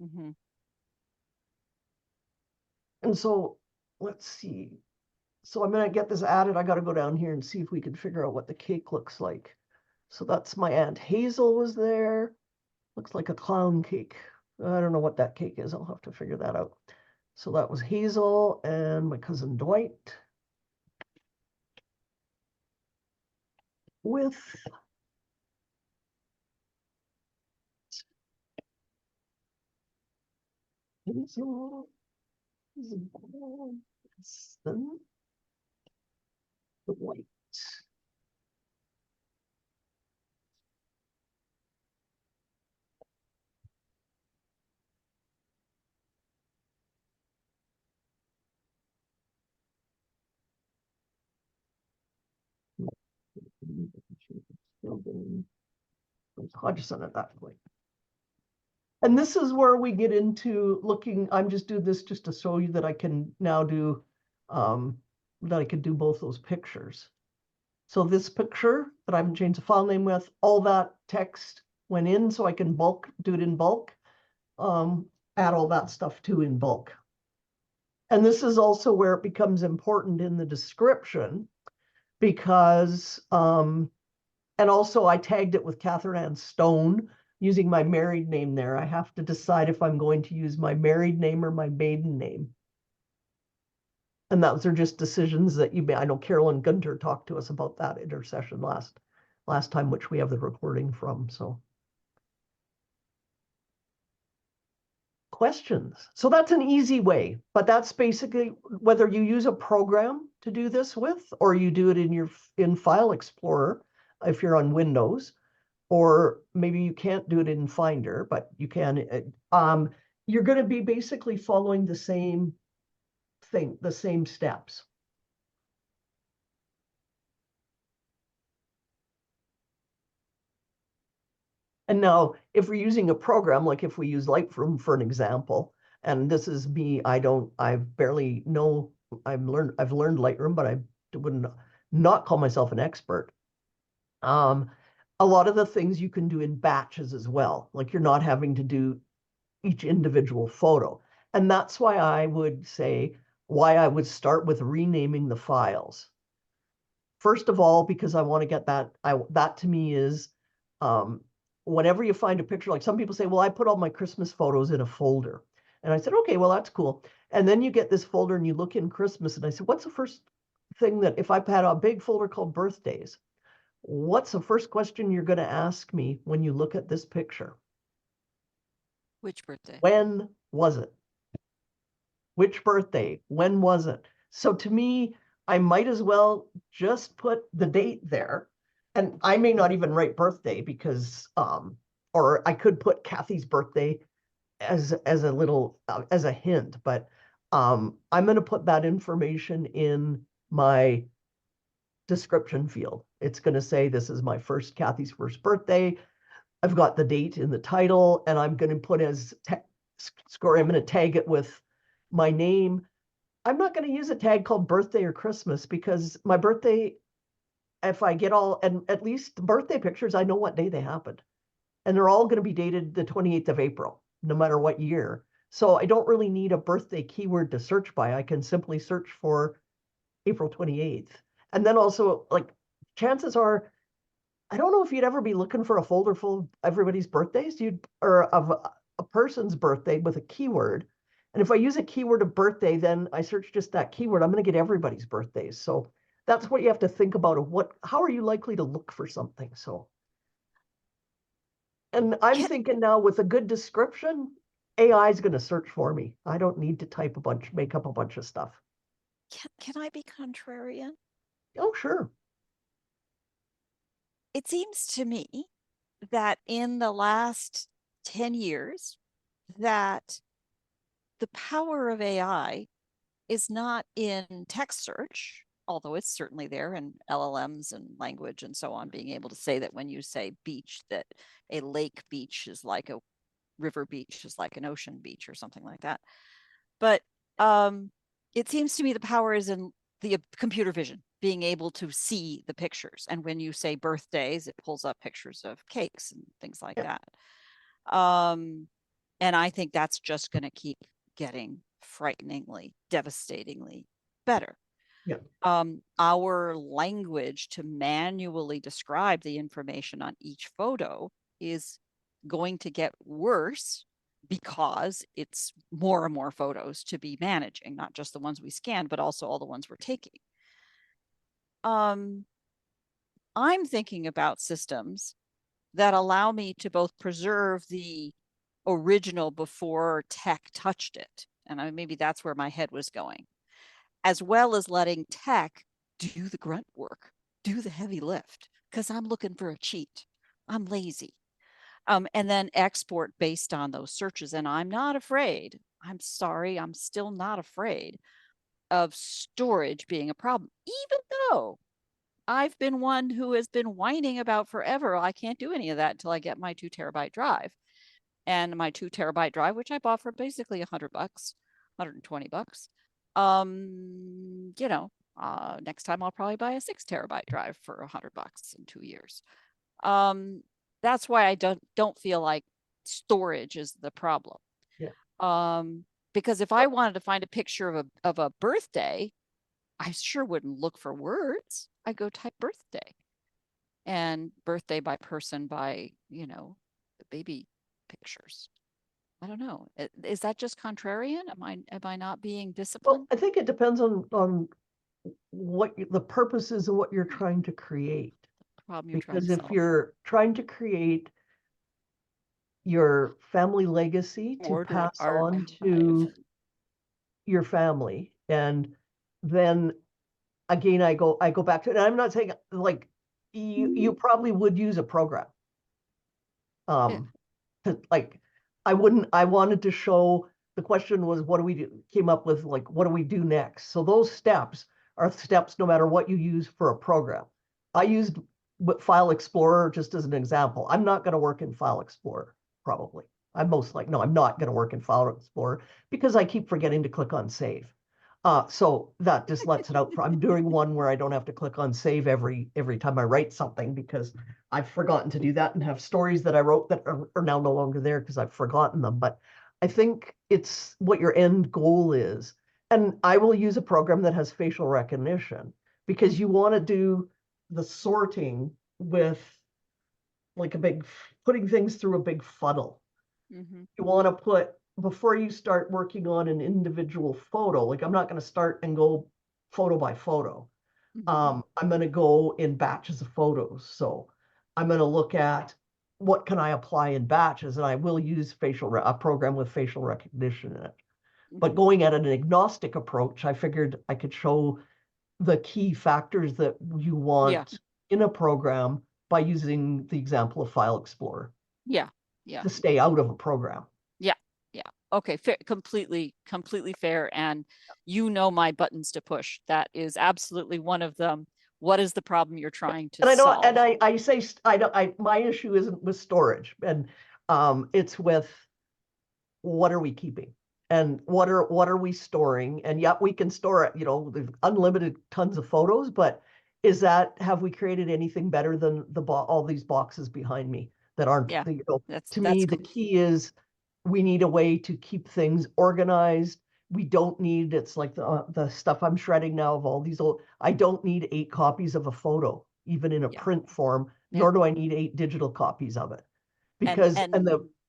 Mm-hmm. And so let's see. So I'm going to get this added. I got to go down here and see if we can figure out what the cake looks like. So that's my Aunt Hazel was there. Looks like a clown cake. I don't know what that cake is. I'll have to figure that out. So that was Hazel and my cousin Dwight. With Hazel, then Dwight. Hodgson at that point. And this is where we get into looking, I'm just doing this just to show you that I can now do, that I can do both those pictures. So this picture that I haven't changed the file name with, all that text went in so I can do it in bulk, add all that stuff too in bulk. And this is also where it becomes important in the description because, and also I tagged it with Catherine Ann Stone using my married name there. I have to decide if I'm going to use my married name or my maiden name. And those are just decisions that you may, I know Carolyn Gunter talked to us about that intercession last time, which we have the recording from, so. Questions. So that's an easy way, but that's basically whether you use a program to do this with, or you do it in File Explorer if you're on Windows, or maybe you can't do it in Finder, but you can. You're going to be basically following the same thing, the same steps. And now if we're using a program, like if we use Lightroom for an example, and this is me, I barely know, I've learned Lightroom, but I would not call myself an expert. A lot of the things you can do in batches as well, like you're not having to do each individual photo. And that's why I would say why I would start with renaming the files. First of all, because I want to get that, that to me is, whenever you find a picture, like some people say, well, I put all my Christmas photos in a folder. And I said, okay, well, that's cool. And then you get this folder and you look in Christmas, and I said, what's the first thing that, if I had a big folder called birthdays, what's the first question you're going to ask me when you look at this picture? Which birthday? When was it? Which birthday? When was it? So to me, I might as well just put the date there. And I may not even write birthday because, or I could put Kathy's birthday as a little, as a hint, but I'm going to put that information in my description field. It's going to say, this is Kathy's first birthday. I've got the date in the title, and I'm going to put as score, I'm going to tag it with my name. I'm not going to use a tag called birthday or Christmas, because my birthday, if I get all, and at least birthday pictures, I know what day they happened. And they're all going to be dated the 28th of April, no matter what year. So I don't really need a birthday keyword to search by. I can simply search for April 28th. And then also, like, chances are, I don't know if you'd ever be looking for a folder full of everybody's birthdays, or of a person's birthday with a keyword. And if I use a keyword of birthday, then I search just that keyword, I'm going to get everybody's birthdays. So that's what you have to think about, of how are you likely to look for something? So, and I'm thinking now, with a good description, AI is going to search for me. I don't need to make up a bunch of stuff. Can I be contrarian? Oh, sure. It seems to me that in the last 10 years, that the power of AI is not in text search, although it's certainly there in LLMs and language and so on, being able to say that when you say beach, that a lake beach is like a river beach is like an ocean beach or something like that. But it seems to me the power is in the computer vision, being able to see the pictures. And when you say birthdays, it pulls up pictures of cakes and things like that. And I think that's just going to keep getting frighteningly, devastatingly better. Yeah. Our language to manually describe the information on each photo is going to get worse, because it's more and more photos to be managing, not just the ones we scan, but also all the ones we're taking. I'm thinking about systems that allow me to both preserve the original before tech touched it. And maybe that's where my head was going, as well as letting tech do the grunt work, do the heavy lift, because I'm looking for a cheat. I'm lazy. And then export based on those searches. And I'm not afraid. I'm sorry, I'm still not afraid of storage being a problem, even though I've been one who has been whining about forever, I can't do any of that until I get my 2 terabyte drive. And my 2 terabyte drive, which I bought for basically $100, $120. Next time I'll probably buy a 6 terabyte drive for $100 in 2 years. That's why I don't feel like storage is the problem. Yeah. Because if I wanted to find a picture of a birthday, I sure wouldn't look for words. I go type birthday, and birthday by person by, the baby pictures. I don't know. Is that just contrarian? Am I not being disciplined? Well, I think it depends on what the purpose is of what you're trying to create. Because if you're trying to create your family legacy to pass on to your family, and then again, I go back to it. And I'm not saying, like, you probably would use a program. Like, I wanted to show, the question was, what do we do? Came up with, like, what do we do next? So those steps are steps no matter what you use for a program. I used File Explorer, just as an example, I'm not going to work in File Explorer, probably. I'm not going to work in File Explorer because I keep forgetting to click on save. So that just lets it out. I'm doing one where I don't have to click on save every time I write something because I've forgotten to do that, and have stories that I wrote that are now no longer there because I've forgotten them. But I think it's what your end goal is. And I will use a program that has facial recognition because you want to do the sorting with like putting things through a big funnel. Mhm. You want to put, before you start working on an individual photo, like I'm not going to start and go photo by photo. Mhm. I'm going to go in batches of photos. So I'm going to look at what can I apply in batches, and I will use a program with facial recognition in it. But Mhm. going at an agnostic approach, I figured I could show the key factors that you want in a program by using the example of File Explorer Yeah. Yeah. to stay out of a program. Yeah. Yeah. Okay. Fair, completely fair. And you know my buttons to push. That is absolutely one of them. What is the problem you're trying to And I know, solve? and I say, my issue isn't with storage, and it's with what are we keeping? And what are we storing? And yet we can store it, there's unlimited tons of photos, but have we created anything better than all these boxes behind me that aren't, Yeah, to me, the key is we need a way to keep things organized. We don't need, it's like the stuff I'm shredding now of all these I don't need 8 copies of a photo, even in a print form, nor do I need 8 digital copies of it. Because,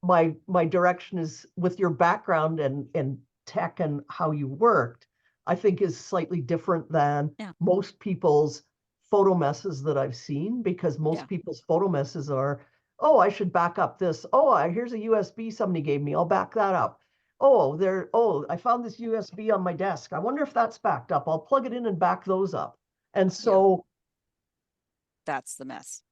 my direction is with your background and tech and how you worked, I think is slightly different than most people's photo messes that I've seen, because most people's photo messes are, oh, I should back up this. Oh, here's a USB somebody gave me. I'll back that up. Oh, I found this USB on my desk. I wonder if that's backed up. I'll plug it in and back those up. And so that's the mess.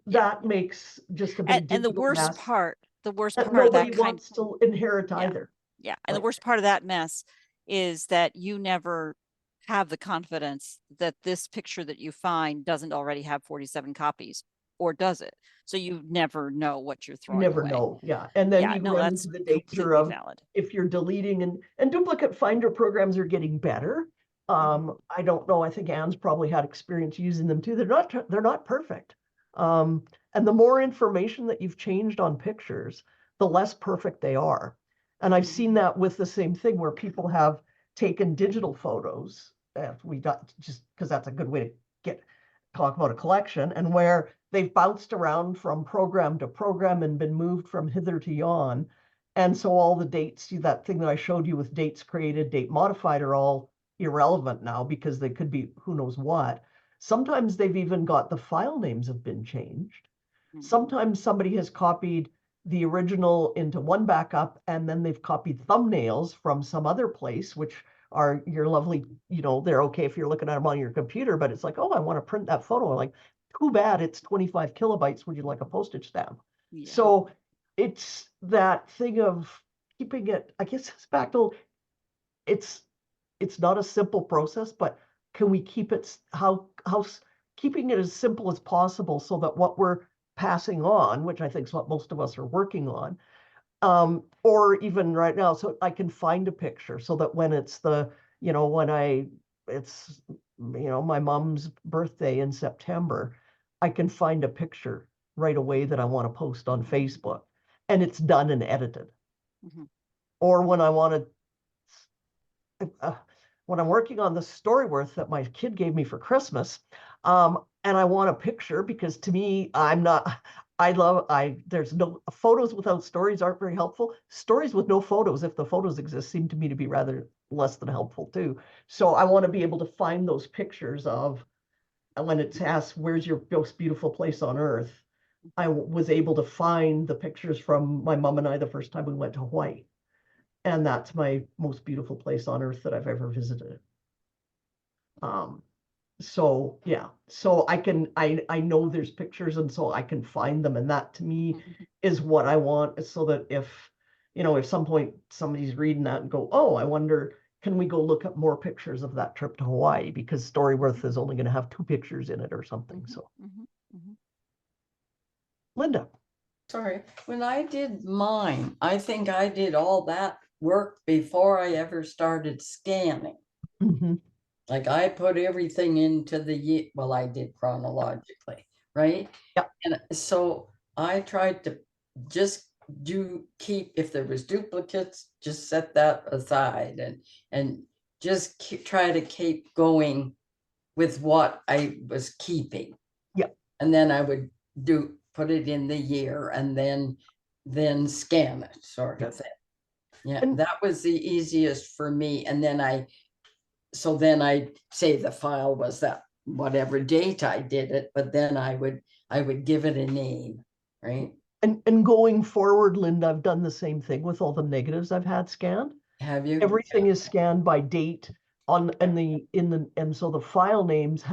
That makes just a big and the digital worst mess part that of nobody that wants to inherit either. Yeah. And the worst part of that mess is that you never have the confidence that this picture that you find doesn't already have 47 copies, or does it? So you never know what you're You throwing never away. know. Yeah. And then you run into the danger of, valid. if you're deleting, and duplicate finder programs are getting better. I don't know. I think Anne's probably had experience using them too. They're not perfect. And the more information that you've changed on pictures, the less perfect they are. And I've seen that with the same thing where people have taken digital photos. Just because that's a good way to talk about a collection, and where they've bounced around from program to program and been moved from hither to yon. And so all the dates, that thing that I showed you with dates created, date modified, are all irrelevant now because they could be who knows what. Sometimes they've even got the file names have been changed. Sometimes somebody has copied the original into one backup, and then they've copied thumbnails from some other place, which are your lovely, they're okay if you're looking at them on your computer, but it's like, oh, I want to print that photo. Like, too bad, it's 25 kilobytes. Would you like a postage stamp? So it's that thing of keeping it, I guess it's back to, it's not a simple process, but can we keep it, keeping it as simple as possible so that what we're passing on, which I think is what most of us are working on, or even right now, so I can find a picture so that when it's my mom's birthday in September, I can find a picture right away that I want to post on Facebook, and it's done and edited. Or when I want to, when I'm working on the Storyworth that my kid gave me for Christmas, and I want a picture, because to me, there's no photos without stories aren't very helpful. Stories with no photos, if the photos exist, seem to me to be rather less than helpful too. So I want to be able to find those pictures of, when it's asked, where's your most beautiful place on earth? I was able to find the pictures from my mom and I the first time we went to Hawaii. And that's my most beautiful place on earth that I've ever visited. So yeah, so I know there's pictures, and so I can find them, and that to me is what I want, so that if some point somebody's reading that and go, oh, I wonder, can we go look up more pictures of that trip to Hawaii, because Storyworth is only going to have 2 pictures in it or something. So Linda. Sorry, when I did mine, I think I did all that work before I ever started scanning. Mhm. Like I put everything into the year, well, I did chronologically, right? Yep. And so I tried to just keep, if there was duplicates, just set that aside and just try to keep going with what I was keeping. Yep. And then I would put it in the year and then scan it, sort of thing. Yeah, And- that was the easiest for me. And then I say the file was that whatever date I did it, but then I would give it a name, right? And going forward, Linda, I've done the same thing with all the negatives I've had scanned. Have you? Everything is scanned by date and so the file names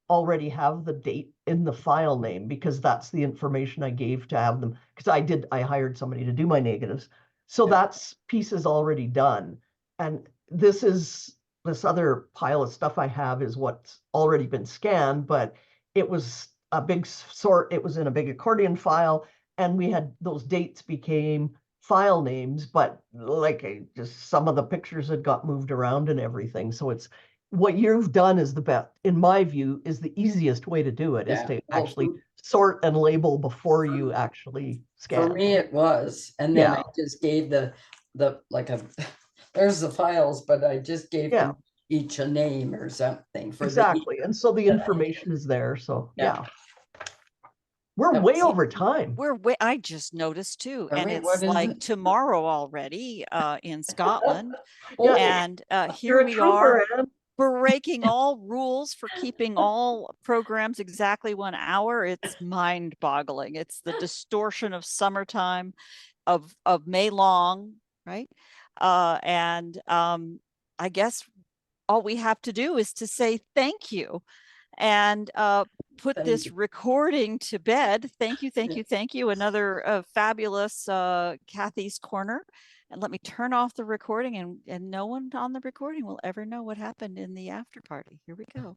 already have the date in the file name, because that's the information I gave to have them, because I hired somebody to do my negatives. So Yeah. that's pieces already done. And this other pile of stuff I have is what's already been scanned, but it was a big sort, it was in a big accordion file, and we had those dates became file names, but just some of the pictures had got moved around and everything. So it's what you've done is the best, in my view, is the easiest way to do it, is Yeah. to Well, actually sort and label before you actually For scan. me, it was, and then Yeah. I just gave the there's the files, but I just gave Yeah. them each a name or something for Exactly. And so the information is there. So yeah. We're That way was- over time. I just noticed too, Are and we? it's What is like it? tomorrow already in Scotland. Oh, And You're here a we are trooper, Ann. breaking all rules for keeping all programs exactly 1 hour. It's mind boggling. It's the distortion of summertime, of May long, right? And I guess all we have to do is to say thank you and put Thank this you. recording to bed. Thank you, thank Yeah. you, thank you. Another fabulous Kathy's Corner. And let me turn off the recording, and no one on the recording will ever know what happened in the after party. Here we go.